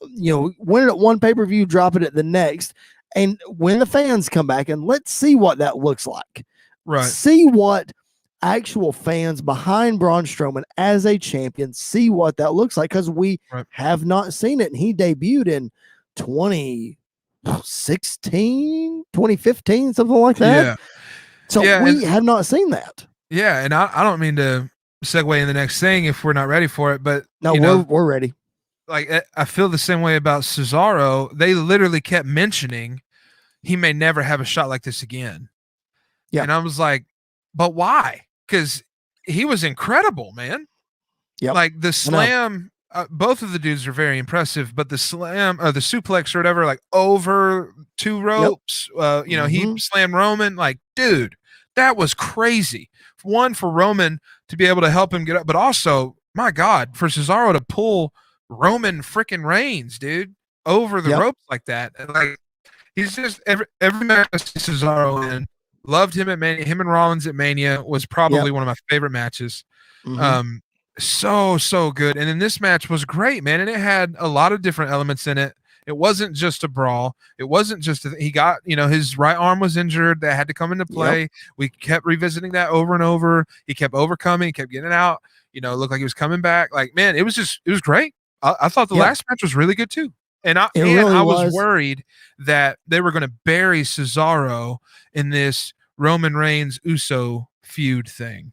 you know, win it at one pay-per-view, drop it at the next, and when the fans come back, and let's see what that looks like.
Right.
See what actual fans behind Braun Strowman as a champion, see what that looks like, because we have not seen it. And he debuted in 2016, 2015, something like that.
Yeah.
So we have not seen that.
Yeah, and I don't mean to segue in the next thing if we're not ready for it, but
no, we're ready.
Like, I feel the same way about Cesaro. They literally kept mentioning he may never have a shot like this again. Yeah. And I was like, but why? Because he was incredible, man. Yeah. Like the slam, both of the dudes are very impressive, but the slam or the suplex or whatever, like over two ropes, you know, he slammed Roman. Like, dude, that was crazy. One, for Roman to be able to help him get up, but also, my God, for Cesaro to pull Roman freaking Reigns, dude, over the ropes like that. And like, he's just every match I see Cesaro in, Loved him at Mania. Him and Rollins at Mania was
Yep.
probably one of my favorite matches.
Mhm.
So good. And then this match was great, man. And it had a lot of different elements in it. It wasn't just a brawl. It wasn't just he got, his right arm was injured. That had to come into
Yep.
play. We kept revisiting that over and over. He kept overcoming, he kept getting it out. It looked like he was coming back. Like, man, it was great. I thought the
Yep.
last match was really good too. And I
It really
was
was.
worried that they were going to bury Cesaro in this Roman Reigns Uso feud thing.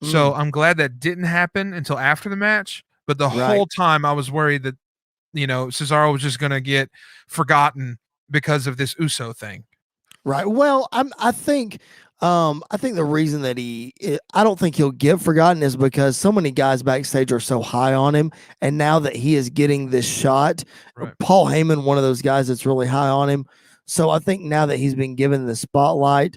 So I'm glad that didn't happen until after the match. But the
Right.
whole time I was worried that, Cesaro was just going to get forgotten because of this Uso thing.
Right. Well, I think the reason that I don't think he'll get forgotten is because so many guys backstage are so high on him, and now that he is getting this shot,
Right.
Paul Heyman, one of those guys that's really high on him. So I think now that he's been given the spotlight,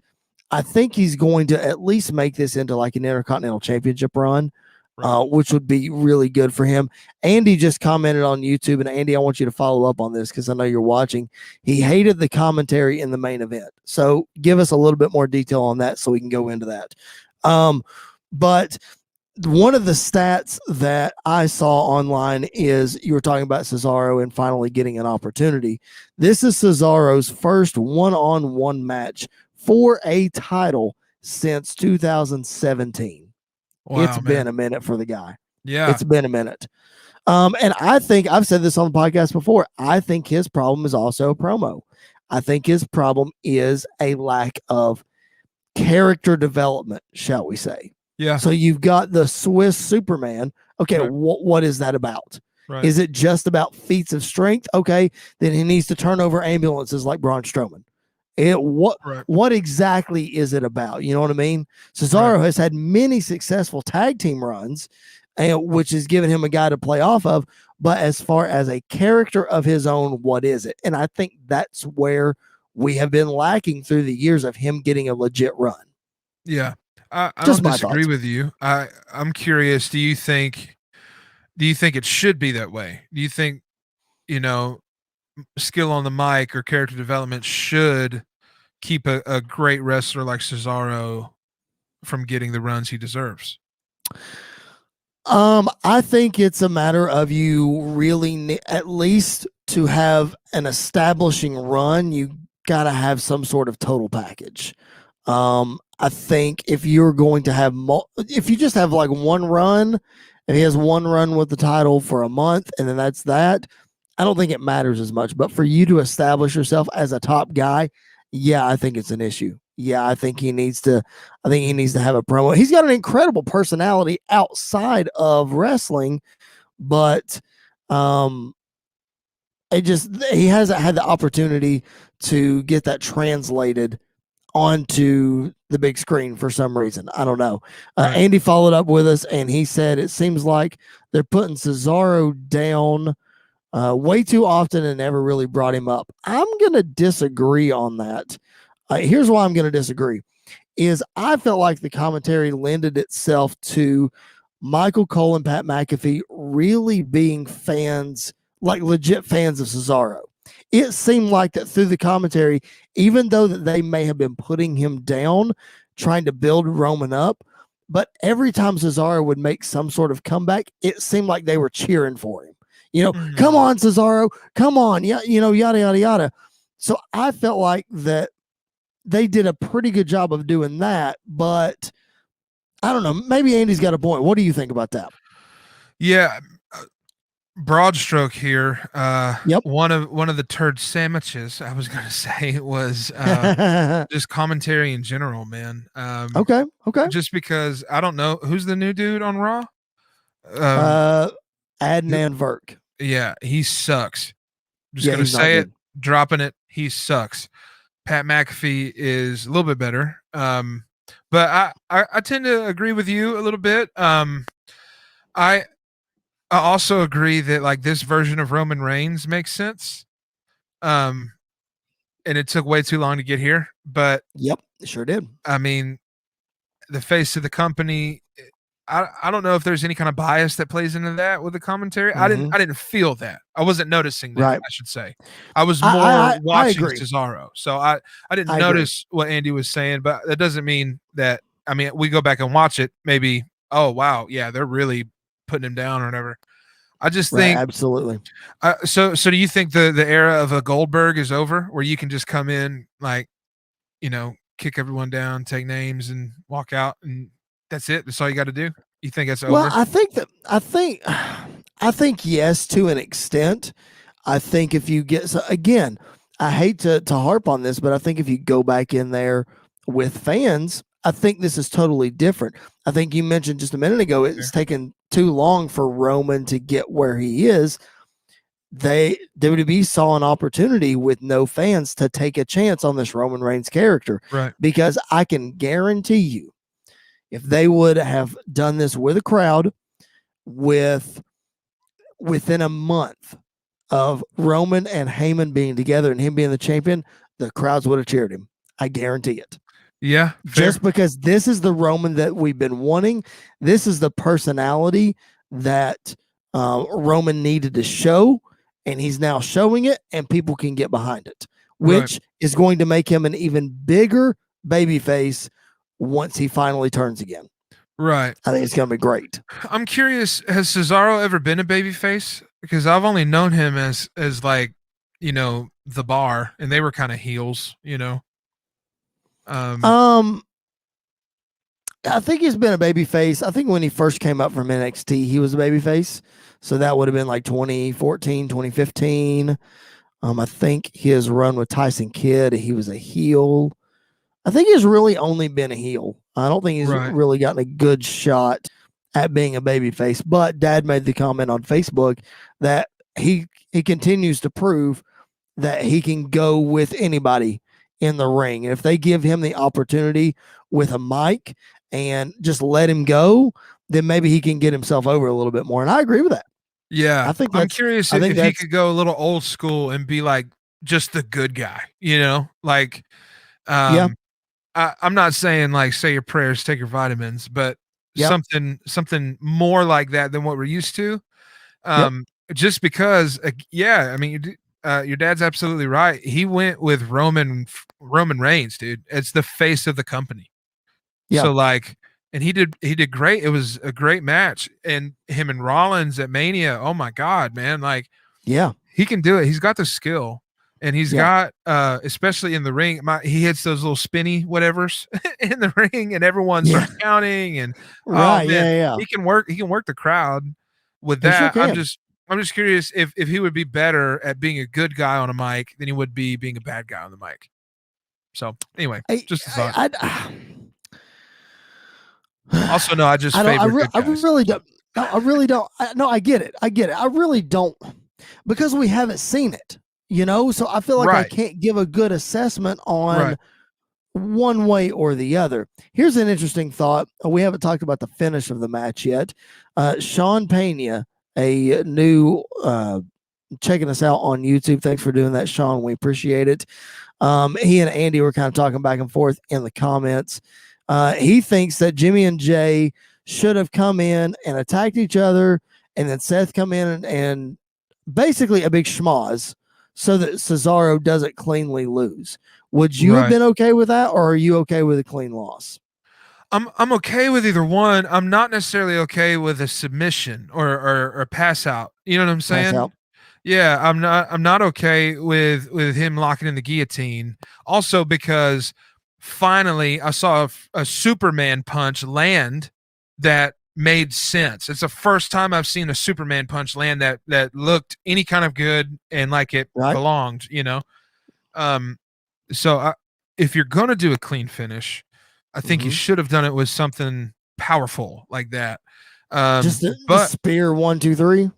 I think he's going to at least make this into like an Intercontinental Championship run. Which would be really good for him. Andy just commented on YouTube, and Andy, I want you to follow up on this because I know you're watching. He hated the commentary in the main event. So give us a little bit more detail on that so we can go into that. But one of the stats that I saw online is you were talking about Cesaro and finally getting an opportunity. This is Cesaro's first one-on-one match for a title since 2017.
Wow,
It's
man.
been a minute for the guy.
Yeah.
It's been a minute. And I think I've said this on the podcast before. I think his problem is also a promo. I think his problem is a lack of character development, shall we say.
Yeah.
So you've got the Swiss Superman. Okay,
Right.
what is that about?
Right.
Is it just about feats of strength? Okay, then he needs to turn over ambulances like Braun Strowman. What exactly is it about? You know what I mean? Cesaro has had many successful tag team runs, which has given him a guy to play off of. But as far as a character of his own, what is it? And I think that's where we have been lacking through the years of him getting a legit run.
Yeah. I
Just
don't
my
disagree
thoughts.
with you. I'm curious, do you think it should be that way? Do you think, skill on the mic or character development should keep a great wrestler like Cesaro from getting the runs he deserves?
I think it's a matter of you really at least to have an establishing run, you got to have some sort of total package. I think if you're going to have, if you just have like one run, and he has one run with the title for a month, and then that's that, I don't think it matters as much. But for you to establish yourself as a top guy, yeah, I think it's an issue. Yeah, I think he needs to. I think he needs to have a promo. He's got an incredible personality outside of wrestling, but he hasn't had the opportunity to get that translated onto the big screen for some reason. I don't know. Andy followed up with us and he said it seems like they're putting Cesaro down way too often and never really brought him up. I'm going to disagree on that. Here's why I'm going to disagree is I felt like the commentary lended itself to Michael Cole and Pat McAfee really being fans, like legit fans of Cesaro. It seemed like that through the commentary, even though that they may have been putting him down, trying to build Roman up, but every time Cesaro would make some sort of comeback, it seemed like they were cheering for him. Come on, Cesaro, come on, yeah, yada yada yada. So I felt like that they did a pretty good job of doing that, but I don't know. Maybe Andy's got a point. What do you think about that?
Yeah, broad stroke here.
Yep.
One of the turd sandwiches I was gonna say was just commentary in general, man.
Okay.
Just because I don't know who's the new dude on Raw.
Adnan Virk.
Yeah, he sucks. Just gonna say it, dropping it. He sucks. Pat McAfee is a little bit better. But I tend to agree with you a little bit. I also agree that like this version of Roman Reigns makes sense. And it took way too long to get here, but
yep, it sure did.
I mean, the face of the company, I don't know if there's any kind of bias that plays into that with the commentary.
Mm-hmm.
I didn't feel that. I wasn't noticing that,
Right.
I should say. I was more
I
watching
agree.
Cesaro. So I didn't
I agree.
notice what Andy was saying, but that doesn't mean that, I mean, we go back and watch it, maybe, oh wow, yeah, they're really putting him down or whatever. I just
Right.
think
Absolutely.
so do you think the era of a Goldberg is over, where you can just come in, like, kick everyone down, take names, and walk out, and that's it? That's all you got to do? You think it's
Well,
over?
I think yes, to an extent. I think if you get, so again, I hate to harp on this, but I think if you go back in there with fans, I think this is totally different. I think you mentioned just a minute ago it's taken too long for Roman to get where he is. WWE saw an opportunity with no fans to take a chance on this Roman Reigns character,
Right.
because I can guarantee you, if they would have done this with a crowd, within a month of Roman and Heyman being together and him being the champion, the crowds would have cheered him. I guarantee it.
Yeah, fair.
Just because this is the Roman that we've been wanting. This is the personality that Roman needed to show, and he's now showing it, and people can get behind it, which is going to make him an even bigger babyface once he finally turns again.
Right.
I think it's going to be great.
I'm curious, has Cesaro ever been a babyface? Because I've only known him as like, the Bar, and they were kind of heels,
I think he's been a babyface. I think when he first came up from NXT, he was a babyface. So that would have been like 2014, 2015. I think his run with Tyson Kidd, he was a heel. I think he's really only been a heel. I don't think he's really gotten a good shot at being a babyface. But Dad made the comment on Facebook that he continues to prove that he can go with anybody in the ring. And if they give him the opportunity with a mic and just let him go, then maybe he can get himself over a little bit more. And I agree with that.
Yeah. I'm curious if he could go a little old school and be like just the good guy, like,
yeah.
I'm not saying like say your prayers, take your vitamins, but something more like that than what we're used to. Just because, I mean, your dad's absolutely right. He went with Roman Reigns, dude. It's the face of the company. Yeah. So like, and he did great. It was a great match, and him and Rollins at Mania. Oh my God, man! Like,
yeah,
he can do it. He's got the skill. And he's got, especially in the ring, he hits those little spinny whatevers in the ring, and everyone starts counting. And he can work the crowd with that. Sure, I'm just curious if he would be better at being a good guy on a mic than he would be being a bad guy on the mic. So anyway, just a thought. Also, no, I just favor
I really don't. No, I really don't. I get it. I really don't, because we haven't seen it. So I feel like I can't give a good assessment on one way or the other. Here's an interesting thought. We haven't talked about the finish of the match yet. Sean Pena, a new checking us out on YouTube. Thanks for doing that, Sean. We appreciate it. He and Andy were kind of talking back and forth in the comments. He thinks that Jimmy and Jay should have come in and attacked each other, and then Seth come in and basically a big schmoz, so that Cesaro doesn't cleanly lose. Would you have been okay with that, or are you okay with a clean loss?
I'm okay with either one. I'm not necessarily okay with a submission or a pass out. You know what I'm saying? Yeah, I'm not okay with him locking in the guillotine. Also, because finally I saw a Superman punch land that made sense. It's the first time I've seen a Superman punch land that looked any kind of good and like it belonged, So if you're going to do a clean finish, I think you should have done it with something powerful like that.
Just a spear 1, 2, 3.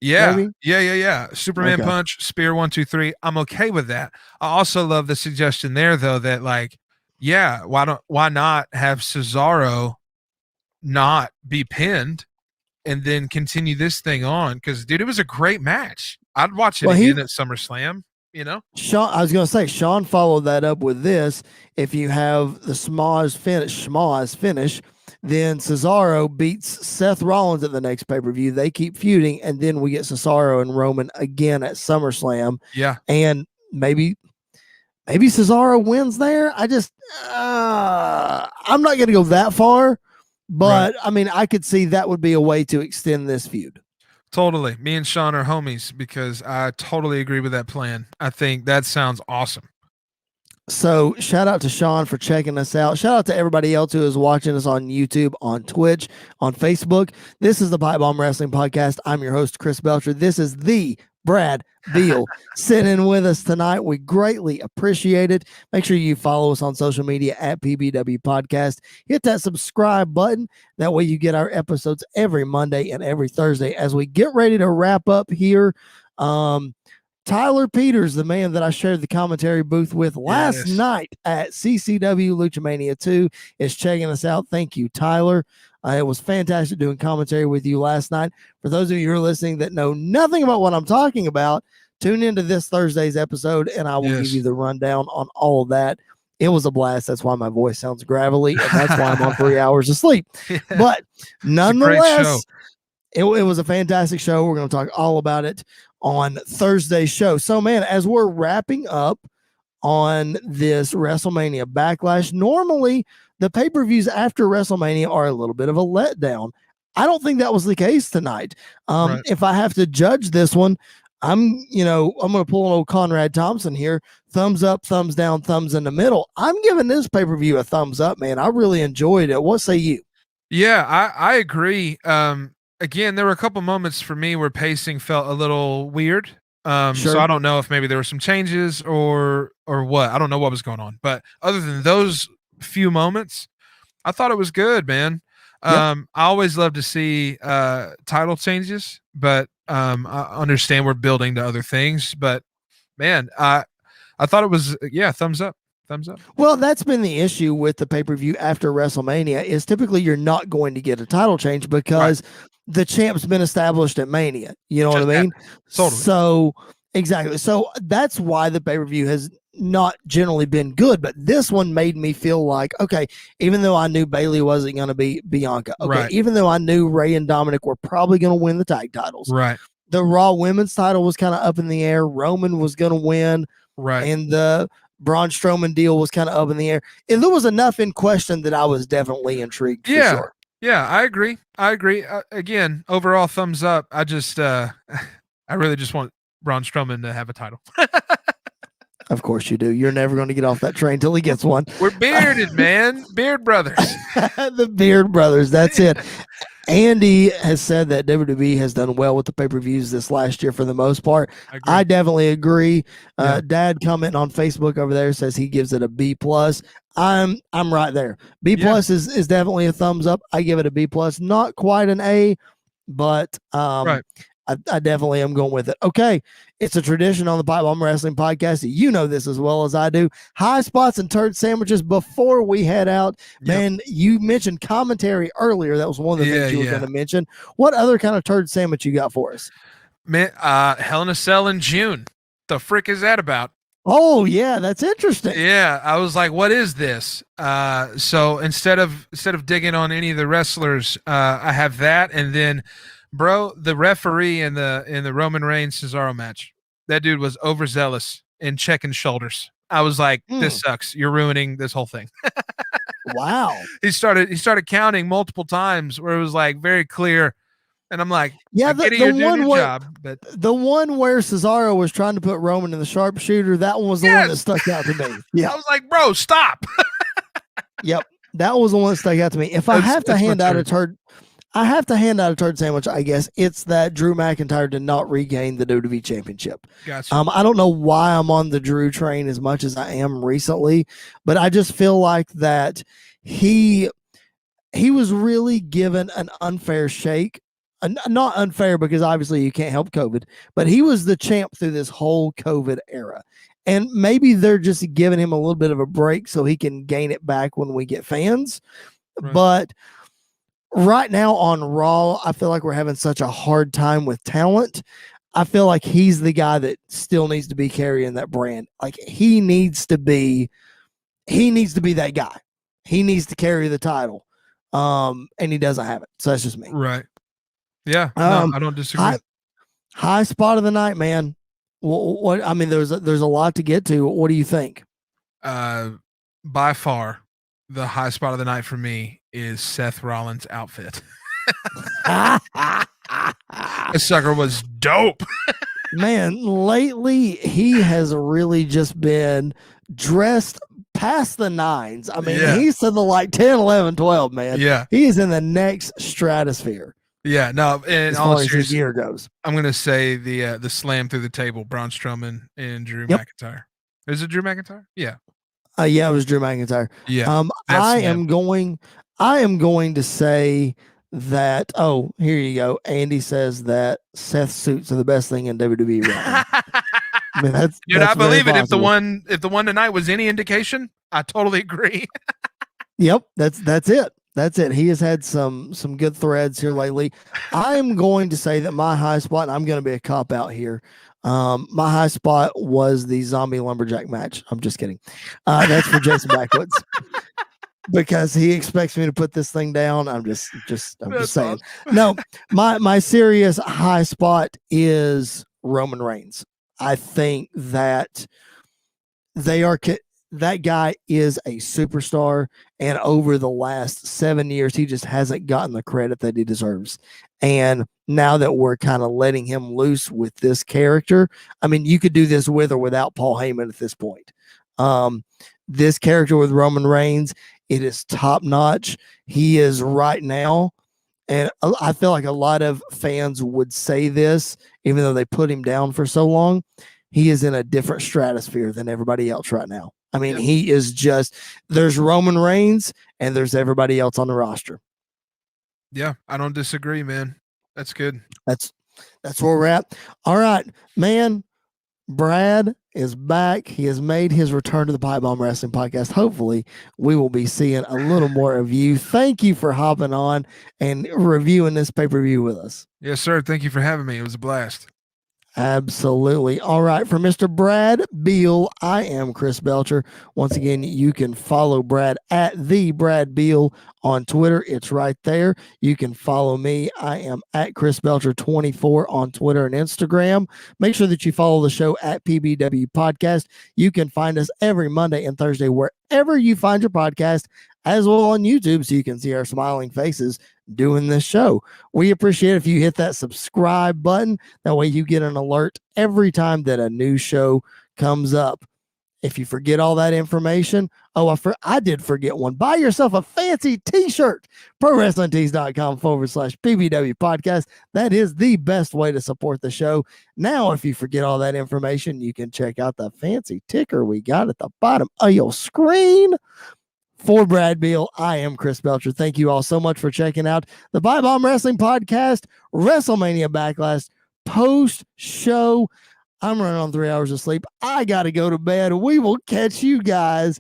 Yeah. Maybe? Yeah. Superman punch, spear 1, 2, 3. I'm okay with that. I also love the suggestion there, though, that like, why not have Cesaro not be pinned and then continue this thing on? Because dude, it was a great match. I'd watch it again at SummerSlam.
Sean, I was going to say, Sean followed that up with this. If you have the schmoz finish, Then Cesaro beats Seth Rollins at the next pay-per-view. They keep feuding, and then we get Cesaro and Roman again at SummerSlam.
Yeah.
And maybe Cesaro wins there. I'm not going to go that far, but I mean, I could see that would be a way to extend this feud.
Totally. Me and Sean are homies because I totally agree with that plan. I think that sounds awesome.
So shout out to Sean for checking us out. Shout out to everybody else who is watching us on YouTube, on Twitch, on Facebook. This is the Pipe Bomb Wrestling Podcast. I'm your host, Chris Belcher. This is the Brad Beal sitting with us tonight. We greatly appreciate it. Make sure you follow us on social media at PBW Podcast. Hit that subscribe button. That way you get our episodes every Monday and every Thursday as we get ready to wrap up here. Tyler Peters, the man that I shared the commentary booth with last night at CCW Luchamania 2, is checking us out. Thank you, Tyler. It was fantastic doing commentary with you last night. For those of you who are listening that know nothing about what I'm talking about, tune into this Thursday's episode, and I will give you the rundown on all of that. It was a blast. That's why my voice sounds gravelly, and that's why I'm on 3 hours of sleep. But nonetheless, it was a fantastic show. We're going to talk all about it on Thursday's show. So, man, as we're wrapping up on this WrestleMania Backlash, normally the pay-per-views after WrestleMania are a little bit of a letdown. I don't think that was the case tonight. If I have to judge this one, I'm going to pull an old Conrad Thompson here. Thumbs up, thumbs down, thumbs in the middle. I'm giving this pay-per-view a thumbs up, man. I really enjoyed it. What say you?
Yeah, I agree. Again, there were a couple moments for me where pacing felt a little weird. So I don't know if maybe there were some changes or what. I don't know what was going on. But other than those few moments, I thought it was good, man. I always love to see title changes, but I understand we're building to other things. But man, I thought it was thumbs up. Thumbs up.
Well, that's been the issue with the pay-per-view after WrestleMania is typically you're not going to get a title change because the champ's been established at Mania. You know what I mean?
Totally.
So, exactly. So that's why the pay-per-view has not generally been good, but this one made me feel like, okay, even though I knew Bayley wasn't going to be Bianca, even though I knew Ray and Dominic were probably going to win the tag titles, the Raw Women's title was kind of up in the air. Roman was going to win, and the Braun Strowman deal was kind of up in the air. And there was enough in question that I was definitely intrigued for sure.
Yeah, I agree. Again, overall thumbs up. I just, I really just want Braun Strowman to have a title.
Of course you do. You're never going to get off that train till he gets one.
We're bearded, man. Beard brothers.
The Beard Brothers. That's it. Andy has said that WWE has done well with the pay-per-views this last year for the most part. I definitely agree. Dad commenting on Facebook over there says he gives it a B+. I'm right there. B+ is definitely a thumbs up. I give it a B+. Not quite an A, but I definitely am going with it. Okay, it's a tradition on the Pipe Bomb Wrestling Podcast. You know this as well as I do. High spots and turd sandwiches before we head out. Man, you mentioned commentary earlier. That was one of the things you were going to mention. What other kind of turd sandwich you got for us?
Man, Hell in a Cell in June. The frick is that about?
Oh yeah, that's interesting.
Yeah, I was like, what is this? So instead of digging on any of the wrestlers, I have that, and then bro, the referee in the Roman Reigns Cesaro match, that dude was overzealous in checking shoulders. I was like, this sucks. You're ruining this whole thing.
Wow.
He started counting multiple times where it was like very clear. And I'm like,
yeah, the one where Cesaro was trying to put Roman in the sharpshooter, that one was the one that stuck out to me. Yeah.
I was like, bro, stop.
Yep. That was the one that stuck out to me. If I have to hand out a turd sandwich, I guess it's that Drew McIntyre did not regain the WWE Championship.
Gotcha.
I don't know why I'm on the Drew train as much as I am recently, but I just feel like that he was really given an unfair shake. Not unfair because obviously you can't help COVID, but he was the champ through this whole COVID era. And maybe they're just giving him a little bit of a break so he can gain it back when we get fans. But right now on Raw, I feel like we're having such a hard time with talent. I feel like he's the guy that still needs to be carrying that brand. Like he needs to be that guy. He needs to carry the title. And he doesn't have it. So that's just me.
Right. Yeah. No, I don't disagree.
High spot of the night, man. What I mean, there's a lot to get to. What do you think?
By far, the high spot of the night for me is Seth Rollins' outfit. This sucker was dope.
Man, lately he has really just been dressed past the nines. I mean, he's to the like 10, 11, 12, man.
Yeah.
He is in the next stratosphere.
Yeah, no, and
as far as his gear goes.
I'm gonna say the slam through the table, Braun Strowman and Drew McIntyre. Is it Drew McIntyre? Yeah.
Yeah, it was Drew McIntyre.
Yeah.
I am going to say that. Oh, here you go. Andy says that Seth suits are the best thing in WWE right now. I mean, that's
I believe it. Possible. If the one tonight was any indication, I totally agree.
Yep, that's it. That's it. He has had some good threads here lately. I'm going to say that my high spot, and I'm going to be a cop out here. My high spot was the zombie lumberjack match. I'm just kidding. That's for Jason Backwoods because he expects me to put this thing down. I'm just saying. Awesome. No, my serious high spot is Roman Reigns. I think that that guy is a superstar, and over the last 7 years, he just hasn't gotten the credit that he deserves. And now that we're kind of letting him loose with this character, I mean, you could do this with or without Paul Heyman at this point. This character with Roman Reigns, it is top notch. He is right now, and I feel like a lot of fans would say this, even though they put him down for so long, he is in a different stratosphere than everybody else right now. I mean, he is just, there's Roman Reigns and there's everybody else on the roster.
Yeah, I don't disagree, man. That's good.
That's where we're at. All right, man. Brad is back. He has made his return to the Pipe Bomb Wrestling Podcast. Hopefully, we will be seeing a little more of you. Thank you for hopping on and reviewing this pay-per-view with us.
Yes, sir. Thank you for having me. It was a blast.
Absolutely. All right. For Mr. Brad Beal, I am Chris Belcher. Once again, you can follow Brad at the Brad Beal on Twitter. It's right there. You can follow me. I am at Chris Belcher 24 on Twitter and Instagram. Make sure that you follow the show at PBW Podcast. You can find us every Monday and Thursday wherever you find your podcast, as well on YouTube, so you can see our smiling faces doing this show. We appreciate if you hit that subscribe button. That way you get an alert every time that a new show comes up. If you forget all that information, I did forget one. Buy yourself a fancy t-shirt. ProWrestlingTees.com/PBW podcast. That is the best way to support the show. Now, if you forget all that information, you can check out the fancy ticker we got at the bottom of your screen. For Brad Beal, I am Chris Belcher. Thank you all so much for checking out the Pipe Bomb Wrestling Podcast, WrestleMania Backlash post-show. I'm running on 3 hours of sleep. I got to go to bed. We will catch you guys